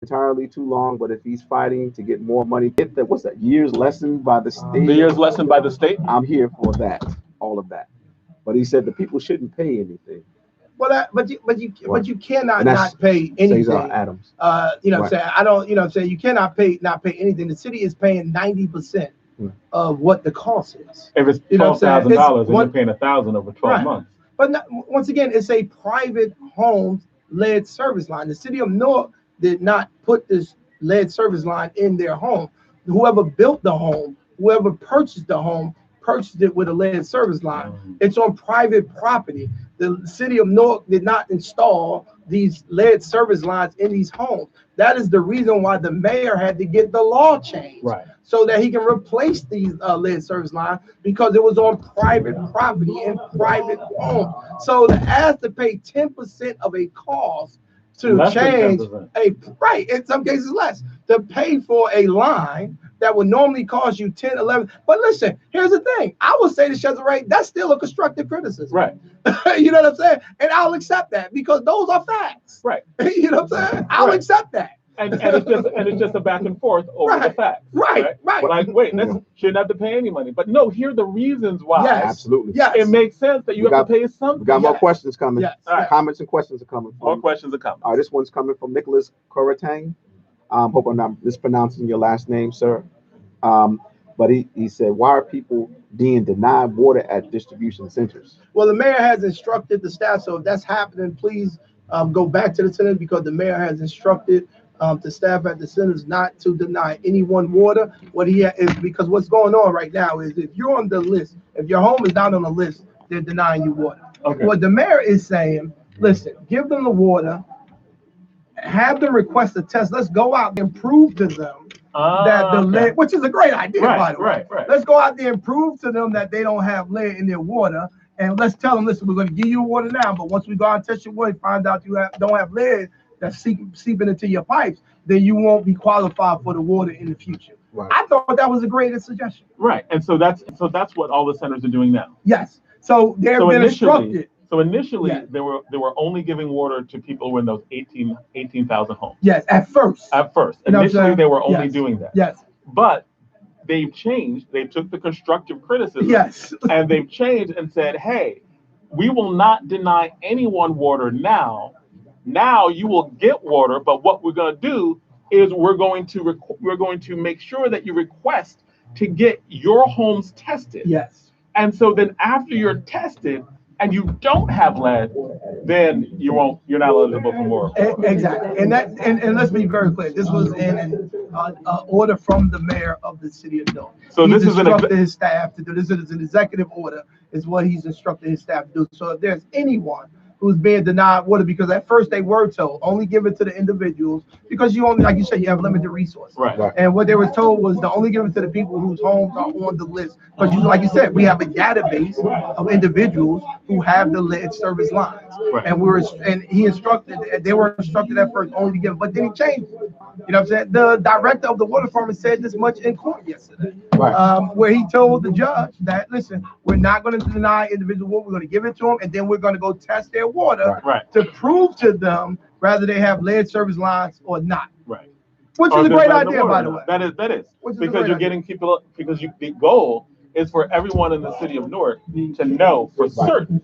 entirely too long, but if he's fighting to get more money, get the years lessened by the state. The years lessened by the state? I'm here for that, all of that. But he said the people shouldn't pay anything. Well, but you cannot not pay anything. Cesar Adams. You know what I'm saying? I don't, I'm saying you cannot not pay anything. The city is paying 90% of what the cost is. If it's $12,000 and you're paying $1,000 over 12 months. But once again, it's a private home lead service line. The city of Newark did not put this lead service line in their home. Whoever built the home, whoever purchased the home, purchased it with a lead service line. It's on private property. The city of Newark did not install these lead service lines in these homes. That is the reason why the mayor had to get the law changed, so that he can replace these lead service lines, because it was on private property and private homes. So to ask to pay 10% of a cost to change in some cases less, to pay for a line that would normally cost you 10, 11. But listen, here's the thing. I would say to Cesare, that's still a constructive criticism. Right. You know what I'm saying? And I'll accept that because those are facts. Right. You know what I'm saying? I'll accept that. And it's just a back and forth over the facts. Right. Like, wait, shouldn't have to pay any money. But no, here are the reasons why. Yes. Absolutely. Yes. It makes sense that you have to pay something. We got more questions coming. Yes. Comments and questions are coming. More questions are coming. All right, this one's coming from Nicholas Coratang. Hope I'm not mispronouncing your last name, sir. But he said, why are people being denied water at distribution centers? Well, the mayor has instructed the staff, so if that's happening, please go back to the centers because the mayor has instructed the staff at the centers not to deny anyone water. Because what's going on right now is if you're on the list, if your home is not on the list, they're denying you water. Okay. What the mayor is saying, listen, give them the water, have them request a test. Let's go out and prove to them that the lead, which is a great idea, by the way. Right. Let's go out there and prove to them that they don't have lead in their water. And let's tell them, listen, we're going to give you water now, but once we go out and test your water, find out you don't have lead that's seeping into your pipes, then you won't be qualified for the water in the future. Right. I thought that was a great suggestion. Right. And so that's what all the centers are doing now. Yes. So they've been instructed. So initially, they were only giving water to people who were in those 18,000 homes. Yes, at first. Initially, they were only doing that. Yes. But they've changed. They took the constructive criticism. Yes. And they've changed and said, hey, we will not deny anyone water now. Now you will get water, but what we're going to do is we're going to make sure that you request to get your homes tested. Yes. And so then after you're tested and you don't have lead, then you're not eligible for more. Exactly. And let's be very clear. This was in an order from the mayor of the city of Newark. So he's this is instructed his staff to do this. Is an executive order, is what he's instructed his staff to do. So if there's anyone who's being denied water, because at first they were told only give it to the individuals because you only, like you said, you have limited resources. Right. And what they were told was to only give it to the people whose homes are on the list. Because like you said, we have a database of individuals who have the lead service lines. Right. And they were instructed at first only to give, but then he changed it. You know what I'm saying? The director of the water department said this much in court yesterday, where he told the judge that, listen, we're not going to deny individual water, we're going to give it to them, and then we're going to go test their water to prove to them whether they have lead service lines or not. Right. Which is a great idea, by the way. That is. Because you're getting people, the goal is for everyone in the city of Newark to know for certain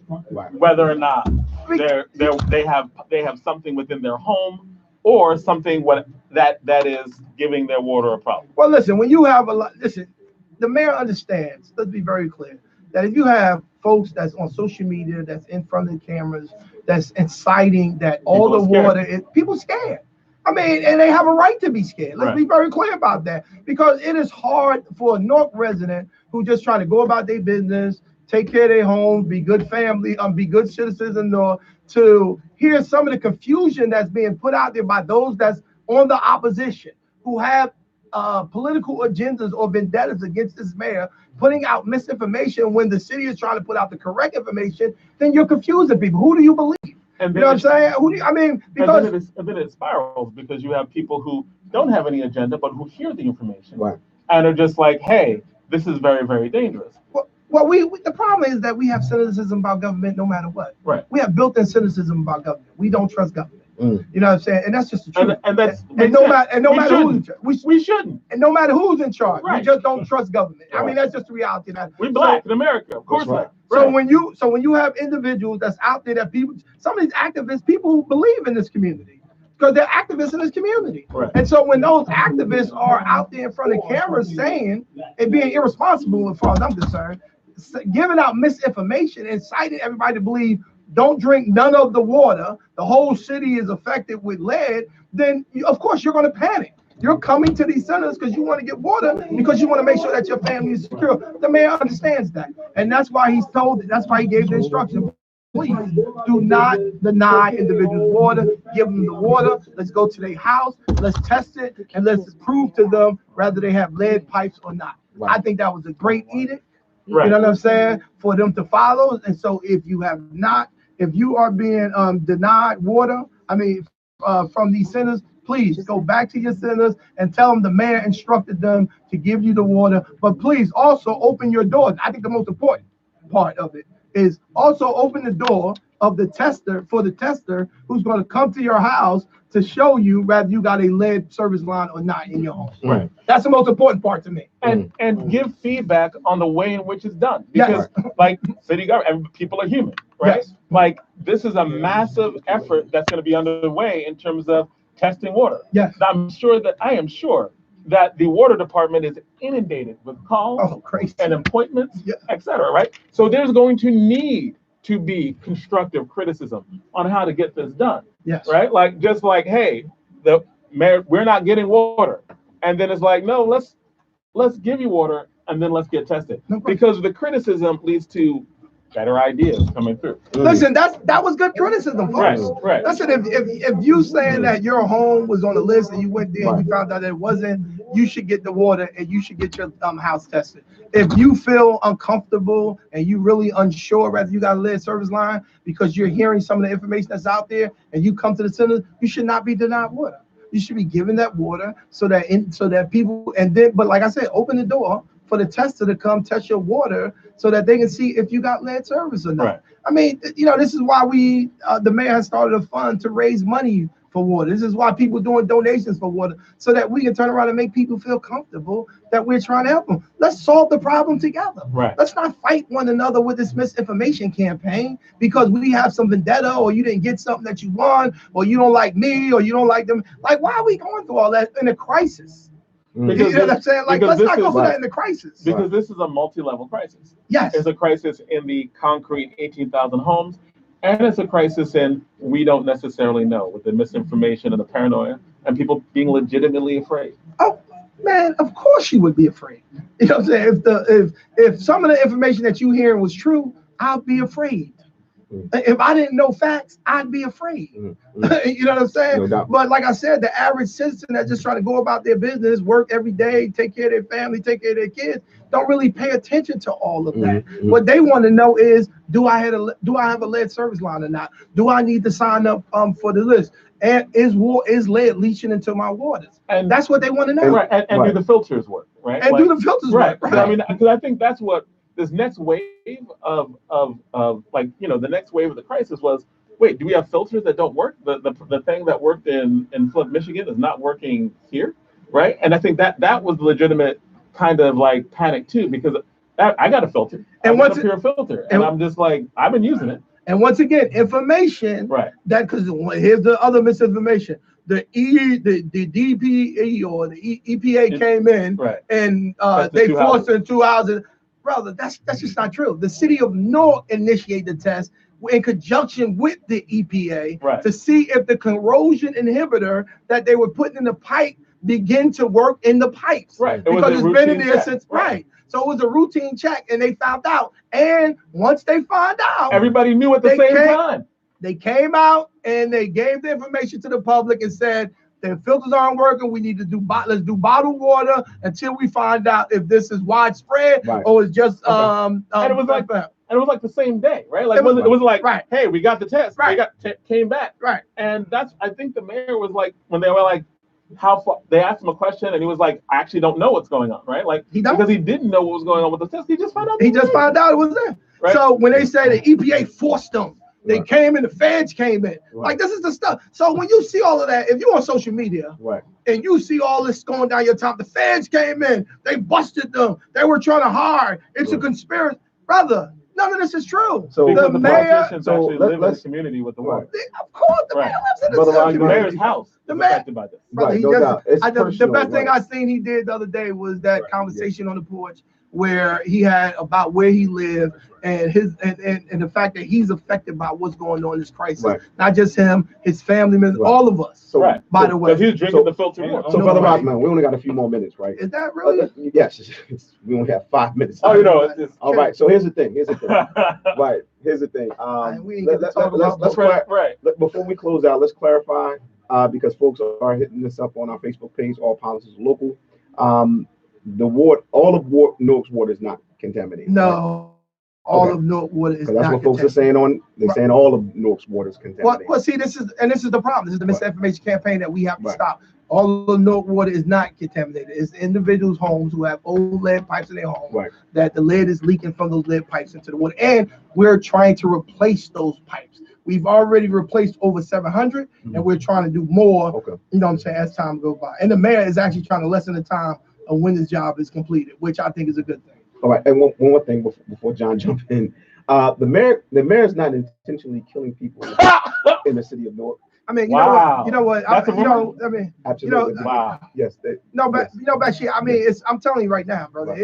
whether or not they have something within their home or something that is giving their water a problem. Well, listen, when you have the mayor understands, let's be very clear, that if you have folks that's on social media, that's in front of the cameras, that's inciting that all the water, people scared. I mean, and they have a right to be scared. Let's be very clear about that, because it is hard for a Newark resident who just trying to go about their business, take care of their homes, be good family, be good citizens in Newark, to hear some of the confusion that's being put out there by those that's on the opposition, who have political agendas or vendettas against this mayor, putting out misinformation when the city is trying to put out the correct information. Then you're confusing people. Who do you believe? And you know what I'm saying? Because and then it spirals because you have people who don't have any agenda but who hear the information and are just like, hey, this is very, very dangerous. Well, the problem is that we have cynicism about government no matter what. Right. We have built-in cynicism about government. We don't trust government. You know what I'm saying? And that's just the truth. No matter who's in charge, we shouldn't. And no matter who's in charge, we just don't trust government. I mean, that's just the reality. We're black in America, of course not. So when you have individuals that's out there, that people, some of these activists, people who believe in this community, because they're activists in this community. Right. And so when those activists are out there in front of cameras saying and being irresponsible, as far as I'm concerned, giving out misinformation, inciting everybody to believe don't drink none of the water, the whole city is affected with lead, then of course you're going to panic. You're coming to these centers because you want to get water, because you want to make sure that your family is secure. The mayor understands that. And that's why that's why he gave the instruction. Please do not deny individuals water. Give them the water. Let's go to their house. Let's test it. And let's prove to them whether they have lead pipes or not. I think that was a great edict. You know what I'm saying? For them to follow. And so if you are being denied water, from these centers, please go back to your senators and tell them the mayor instructed them to give you the water. But please also open your doors. I think the most important part of it is also open the door of the tester for the tester who's going to come to your house to show you whether you got a lead service line or not in your home. Right. That's the most important part to me. And give feedback on the way in which it's done. Because like city government, people are human, right? Yes. Like this is a massive effort that's going to be underway in terms of testing water. Yes. I am sure that the water department is inundated with calls and appointments, et cetera, right? So there's going to need to be constructive criticism on how to get this done. Yes. Right? Like just like, hey, the mayor, we're not getting water. And then it's like, no, let's give you water and then let's get tested. Because the criticism leads to better ideas coming through. Listen, that was good criticism, folks. Right. Listen, if you saying that your home was on the list and you went there and you found out that it wasn't, you should get the water and you should get your house tested. If you feel uncomfortable and you really unsure whether you got a lead service line because you're hearing some of the information that's out there and you come to the center, you should not be denied water. You should be given that water so that people, and then, but like I said, open the door for the tester to come test your water so that they can see if you got lead service or not. Right. I mean, this is why the mayor has started a fund to raise money for water. This is why people doing donations for water so that we can turn around and make people feel comfortable that we're trying to help them. Let's solve the problem together. Right. Let's not fight one another with this misinformation campaign because we have some vendetta or you didn't get something that you want or you don't like me or you don't like them. Like, why are we going through all that in a crisis? Because you know what I'm saying? Like, let's not go through that in the crisis. Because this is a multi-level crisis. Yes. It's a crisis in the concrete 18,000 homes, and it's a crisis in we don't necessarily know with the misinformation and the paranoia and people being legitimately afraid. Oh, man, of course you would be afraid. You know what I'm saying? If some of the information that you hearing was true, I'll be afraid. If I didn't know facts, I'd be afraid. You know what I'm saying? No doubt. But like I said, the average citizen that's just trying to go about their business, work every day, take care of their family, take care of their kids, don't really pay attention to all of that. What they want to know is, do I have a lead service line or not? Do I need to sign up for the list? And is lead leaching into my waters? And that's what they want to know. Right. And do the filters work? Right. And do the filters work? Right. I mean, because I think that's what this next wave of like, the next wave of the crisis was, wait, do we have filters that don't work? The thing that worked in Flint, Michigan is not working here, right? And I think that was legitimate kind of like panic too, because I got a filter. And what's a pure filter? And I'm just like, I've been using it. And once again, information that, because here's the other misinformation. The DPE or the EPA came in and they forced in 2 hours. Brother, that's just not true. The city of Newark initiated the test in conjunction with the EPA to see if the corrosion inhibitor that they were putting in the pipe begin to work in the pipes. Right. Because it's been in there since, So it was a routine check and they found out. And once they found out, everybody knew at the same time. They came out and they gave the information to the public and said, the filters aren't working. We need to let's do bottled water until we find out if this is widespread or it's just and it was like that. And it was like the same day, right? Like it was like, hey, we got the test. We came back. Right. And I think the mayor was like, when they were like, how far, they asked him a question and he was like, I actually don't know what's going on, right? Like because he didn't know what was going on with the test. He just found out. He just found out it was there. Right? So when they say the EPA forced them, they came in, the feds came in. Like, this is the stuff. So when you see all of that, if you're on social media and you see all this going down your top, the feds came in, they busted them, they were trying to hire. It's a conspiracy. Brother, none of this is true. So because the mayor actually live in the community with the water. Of course, the mayor lives in the mayor's house is affected by this. Brother, the best thing I seen he did the other day was that conversation on the porch where he had about where he lived and the fact that he's affected by what's going on in this crisis. Not just him, his family members, all of us. So, by the way, he's drinking the filter water. So, Brother Rahman, we only got a few more minutes, right? Is that really? Yes, we only have 5 minutes. Oh, all right. So here's the thing. Here's the thing. Before we close out, let's clarify because folks are hitting this up on our Facebook page. All politics is local. All of Newark's water is not contaminated. No. all of Newark water is that's not what folks are saying they're saying all of Newark's water is contaminated. Well, see, this is the problem. This is the misinformation campaign that we have to stop. All of Newark water is not contaminated. It's individuals' homes who have old lead pipes in their home that the lead is leaking from those lead pipes into the water. And we're trying to replace those pipes. We've already replaced over 700, and we're trying to do more, you know what I'm saying, as time goes by. And the mayor is actually trying to lessen the time of when this job is completed, which I think is a good thing. All right, and one more thing before John jumps in. The mayor is not intentionally killing people in the city of Newark. I mean, you know what? Absolutely. Yes. Bashir, I mean, I'm telling you right now, brother.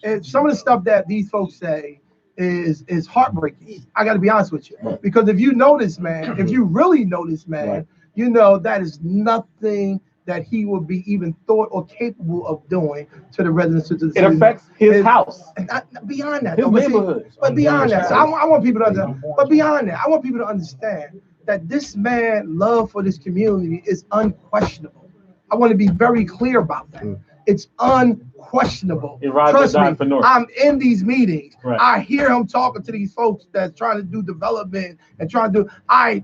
It's some of the stuff that these folks say is heartbreaking. I got to be honest with you, because if you notice, man, if you really notice, man, you know that is nothing that he would be even thought or capable of doing to the residents of the city. It affects his house. And beyond that, his neighborhood. But beyond that, so I want people to understand. But beyond that, I want people to understand that this man's love for this community is unquestionable. I want to be very clear about that. It's unquestionable. Trust me, I'm in these meetings. I hear him talking to these folks that's trying to do development and trying to do. I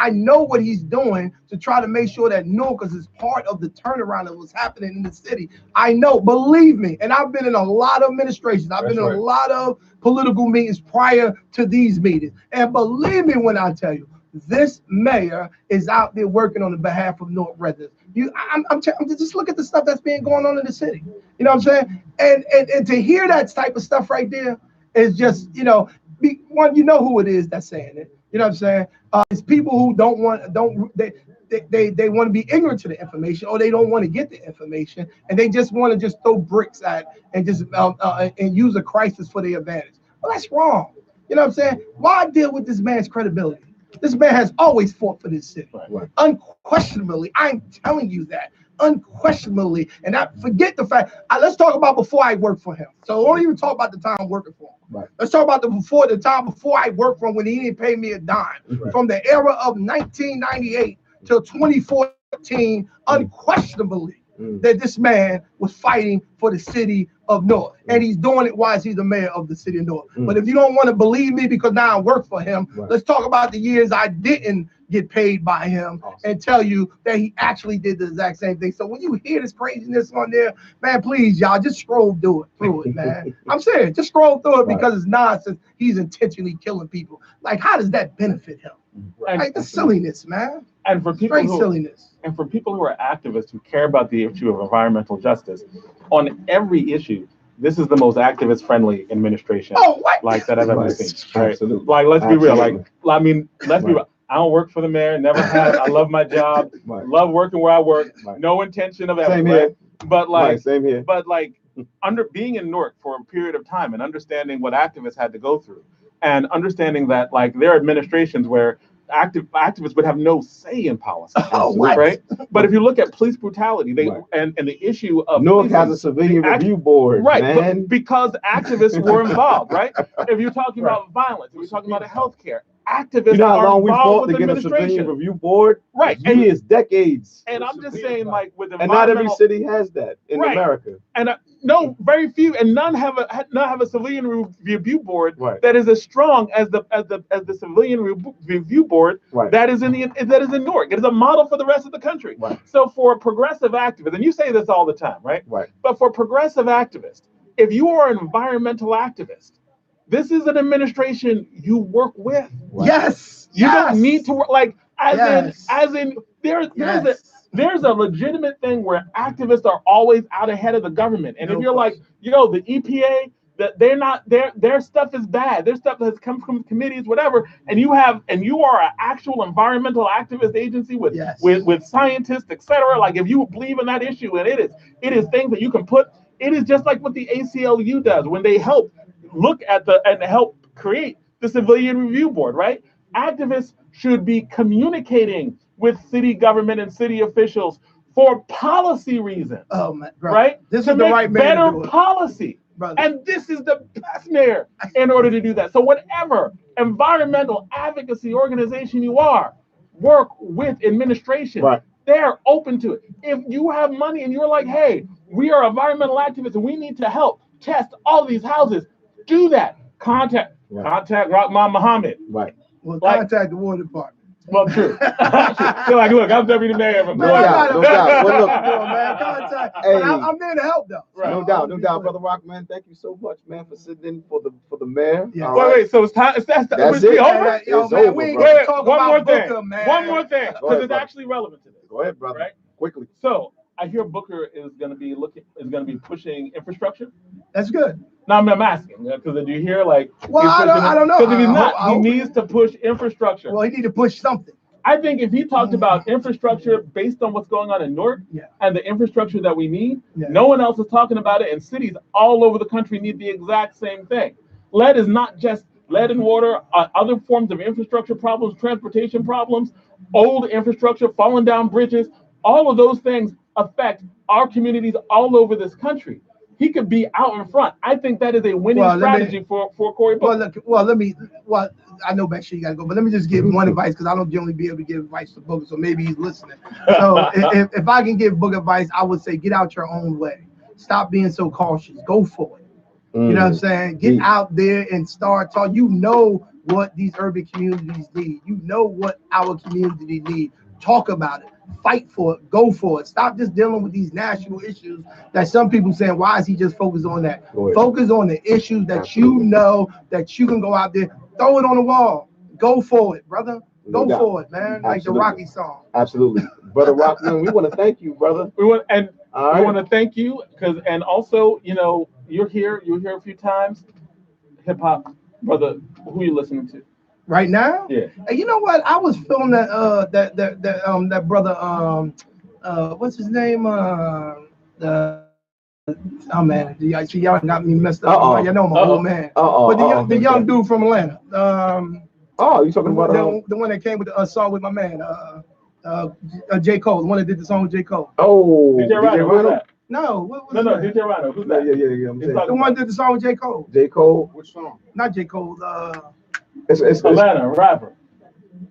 know what he's doing to try to make sure that Newark is part of the turnaround of what's happening in the city. I know, believe me, and I've been in a lot of administrations. I've been in a lot of political meetings prior to these meetings. And believe me when I tell you, this mayor is out there working on the behalf of Newark residents. I'm just look at the stuff that's being going on in the city. You know what I'm saying? And to hear that type of stuff right there is just, you know who it is that's saying it. You know what I'm saying? It's people who they want to be ignorant to the information, or they don't want to get the information, and they just want to just throw bricks at and just and use a crisis for their advantage. Well, that's wrong. You know what I'm saying? Why deal with this man's credibility? This man has always fought for this city. Unquestionably, I'm telling you that. Unquestionably. And I forget the fact, let's talk about before I worked for him. So don't even talk about the time working for him. Let's talk about the time before I worked for him, when he didn't pay me a dime. From the era of 1998 till 2014, unquestionably, that this man was fighting for the city of Newark. And he's doing it while he's the mayor of the city of Newark. But if you don't want to believe me because now I work for him, let's talk about the years I didn't get paid by him and tell you that he actually did the exact same thing. So when you hear this craziness on there, man, please, y'all, just scroll through it, man. I'm serious. Just scroll through it because it's nonsense. He's intentionally killing people. Like, how does that benefit him? Like, the silliness, man. And for people And for people who are activists who care about the issue of environmental justice, on every issue, this is the most activist-friendly administration that I've ever seen. Right? Like, let's be real. Like, I mean, let's be real. I don't work for the mayor, never have. I love my job, love working where I work. No intention of ever. Same here. But like, same here. But like, under being in Newark for a period of time and understanding what activists had to go through, and understanding that like there are administrations where activists would have no say in policy, right? But if you look at police brutality, and the issue of Newark has a civilian review board, man. But because activists were involved, right? If you're talking about violence, if you're talking about healthcare, activists are involved with to get a administration. civilian review board, Years, decades. And I'm just saying, like, with and not every city has that in America. And no, very few, and none have a civilian review board that is as strong as the civilian review board that is in Newark. It is a model for the rest of the country. So for a progressive activist, and you say this all the time, right? But for progressive activists, if you are an environmental activist, this is an administration you work with. Yes. You don't need to work like as in there's a legitimate thing where activists are always out ahead of the government. And if you're like, yo, the EPA, that they're not their stuff is bad. Their stuff has come from committees, whatever, and you are an actual environmental activist agency with scientists, etc. Like if you believe in that issue, and it is things that you can put. It is just like what the ACLU does when they help look at and help create the civilian review board, right? Activists should be communicating with city government and city officials for policy reasons. Oh man, right? This is the right better policy. Brother. And this is the best mayor in order to do that. So whatever environmental advocacy organization you are, work with administration. They're open to it. If you have money and you're like, hey, we are environmental activists and we need to help test all these houses, do that. Contact Right. Rahman Muhammad. Right. Well, Like- contact the War Department. Well, true. So like, look, I'm deputy mayor from No doubt, no doubt. Well, look, No, man, contact. Hey. But I'm there to help, though. Right. no doubt, brother Rock, man. Thank you so much, man, for sitting in for the mayor. Yeah. All Wait, right. so it's time. That's That's over. it. Over? Yo, It's man, over, we ain't bro. gonna Wait, talk one about more thing. Booker, man. One more thing, Go because ahead, it's brother. actually relevant to this. Go ahead, brother. Right. Quickly. So I hear Booker is going to be pushing infrastructure. That's good. Now I'm asking because did you hear like? Well, I don't know. Because if he's I not, hope- he needs to push infrastructure. Well, he need to push something. I think if he talked about infrastructure based on what's going on in Newark Yeah. and the infrastructure that we need, Yeah. no one else is talking about it, and cities all over the country need the exact same thing. Lead is not just lead and water, other forms of infrastructure problems, transportation problems, old infrastructure, falling down bridges, all of those things affect our communities all over this country. He could be out in front. I think that is a winning strategy for Cory Booker. Well, I know back sure you gotta go, but let me just give one advice because I don't generally be able to give advice to Booker, so maybe he's listening. So if I can give Booker advice, I would say get out your own way. Stop being so cautious. Go for it. You know what I'm saying? Get out there and start talking. You know what these urban communities need. You know what our community need. Talk about it. Fight for it. Go for it. Stop just dealing with these national issues that some people saying, why is he just focused on that? Focus on the issues that you know that you can go out there, throw it on the wall. Go for it, brother. Go for it, man. Like the Rocky song. Absolutely. Brother Rockman, we want to thank you, brother. We want All to thank you and also, you're here a few times. Hip hop, brother, who you listening to? Right now? Yeah. Hey, you know what? I was feeling that brother what's his name? Oh man, see y'all got me messed up. Uh-oh. You know I'm an old man. Uh-oh. But the young dude from Atlanta. You talking about the one that came with the song with my man, J. Cole, the one that did the song with J. Cole. Oh, DJ Rhino, who's that? No, No, DJ Rhino, who's that? Yeah. I'm saying. The one that did the song with J. Cole. J. Cole. Which song? Not J. Cole. It's Atlanta rapper.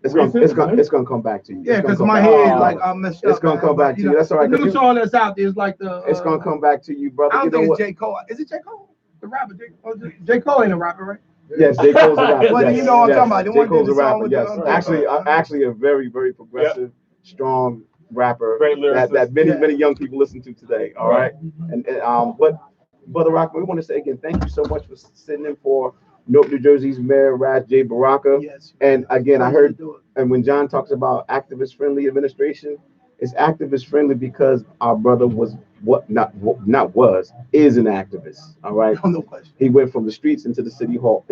It's gonna come back to you. Yeah, because my head like I'm messed up. It's gonna come back to you. That's all right. The new song that's out there is like the. It's gonna come back to you, brother. I don't think it's J. Cole. Is it J. Cole? The rapper. J. Cole ain't a rapper, right? Yes, J. Cole's a rapper. Well, yes, you know what I'm talking about. The J. one Cole's did a the song rapper. with Yes, actually a very, very progressive, strong rapper Great lyricist. that many young people listen to today. All right, and but Brother Rockman, we want to say again, thank you so much for sitting in for Newark, New Jersey's Mayor Ras J. Baraka. Yes. And again, I heard, and when John talks about activist-friendly administration, it's activist-friendly because our brother is an activist. All right. No question. He went from the streets into City Hall.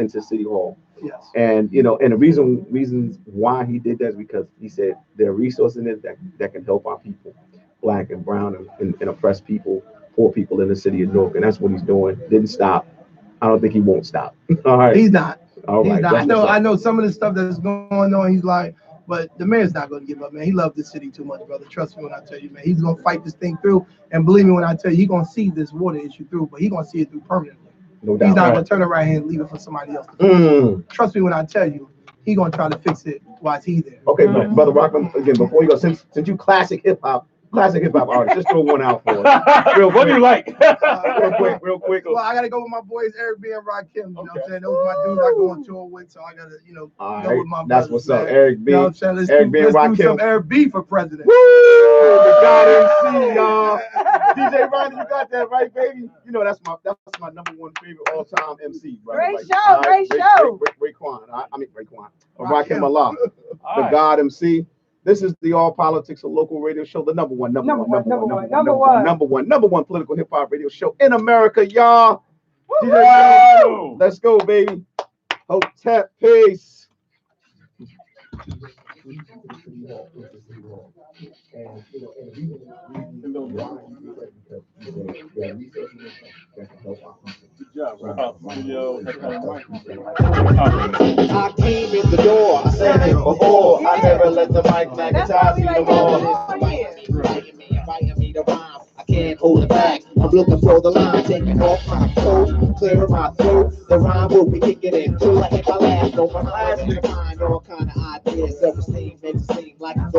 Yes. And and the reasons why he did that is because he said there are resources in it that can help our people, Black and brown and oppressed people, poor people in the city of Newark, and that's what he's doing. Didn't stop. I don't think he won't stop. All right. He's not. All right. I know some of the stuff that's going on. He's like, but the mayor's not going to give up, man. He loves this city too much, brother. Trust me when I tell you, man. He's going to fight this thing through, and believe me when I tell you, he's going to see this water issue through, but he's going to see it through permanently. No doubt. He's not going to turn it right here and leave it for somebody else. Trust me when I tell you, he's going to try to fix it while he's there. Okay, Brother Rockman, again, before you go, since you classic hip hop artist, just throw one out for us. What do you like? Real quick. Well, I got to go with my boys, Eric B and Rakim. You know what I'm saying? Those are my dudes I go on tour with, so I got to, All go right, with my that's brothers, what's man. up, Eric B. You know what I'm saying? Let's Eric B and do some Rakim. Eric B for president. Woo! The God MC, y'all. DJ Ronnie, you got that right, baby. You know that's my number one favorite all-time MC, brother. Great show. Raekwon. Rakim Allah, the God MC. This is the All Politics, a local radio show, the number one political hip hop radio show in America, y'all. Let's go, baby. Hotep, peace. I came in the door, I said it before. I never let the mic magnetize me no more. Inviting me to rhyme. I can't hold it back. I'm looking for the line, taking off my coat, clearing my throat. The rhyme will be kicking in till I hit my last note. My class will find all kind of ideas. Self-esteem makes it seem like a thought.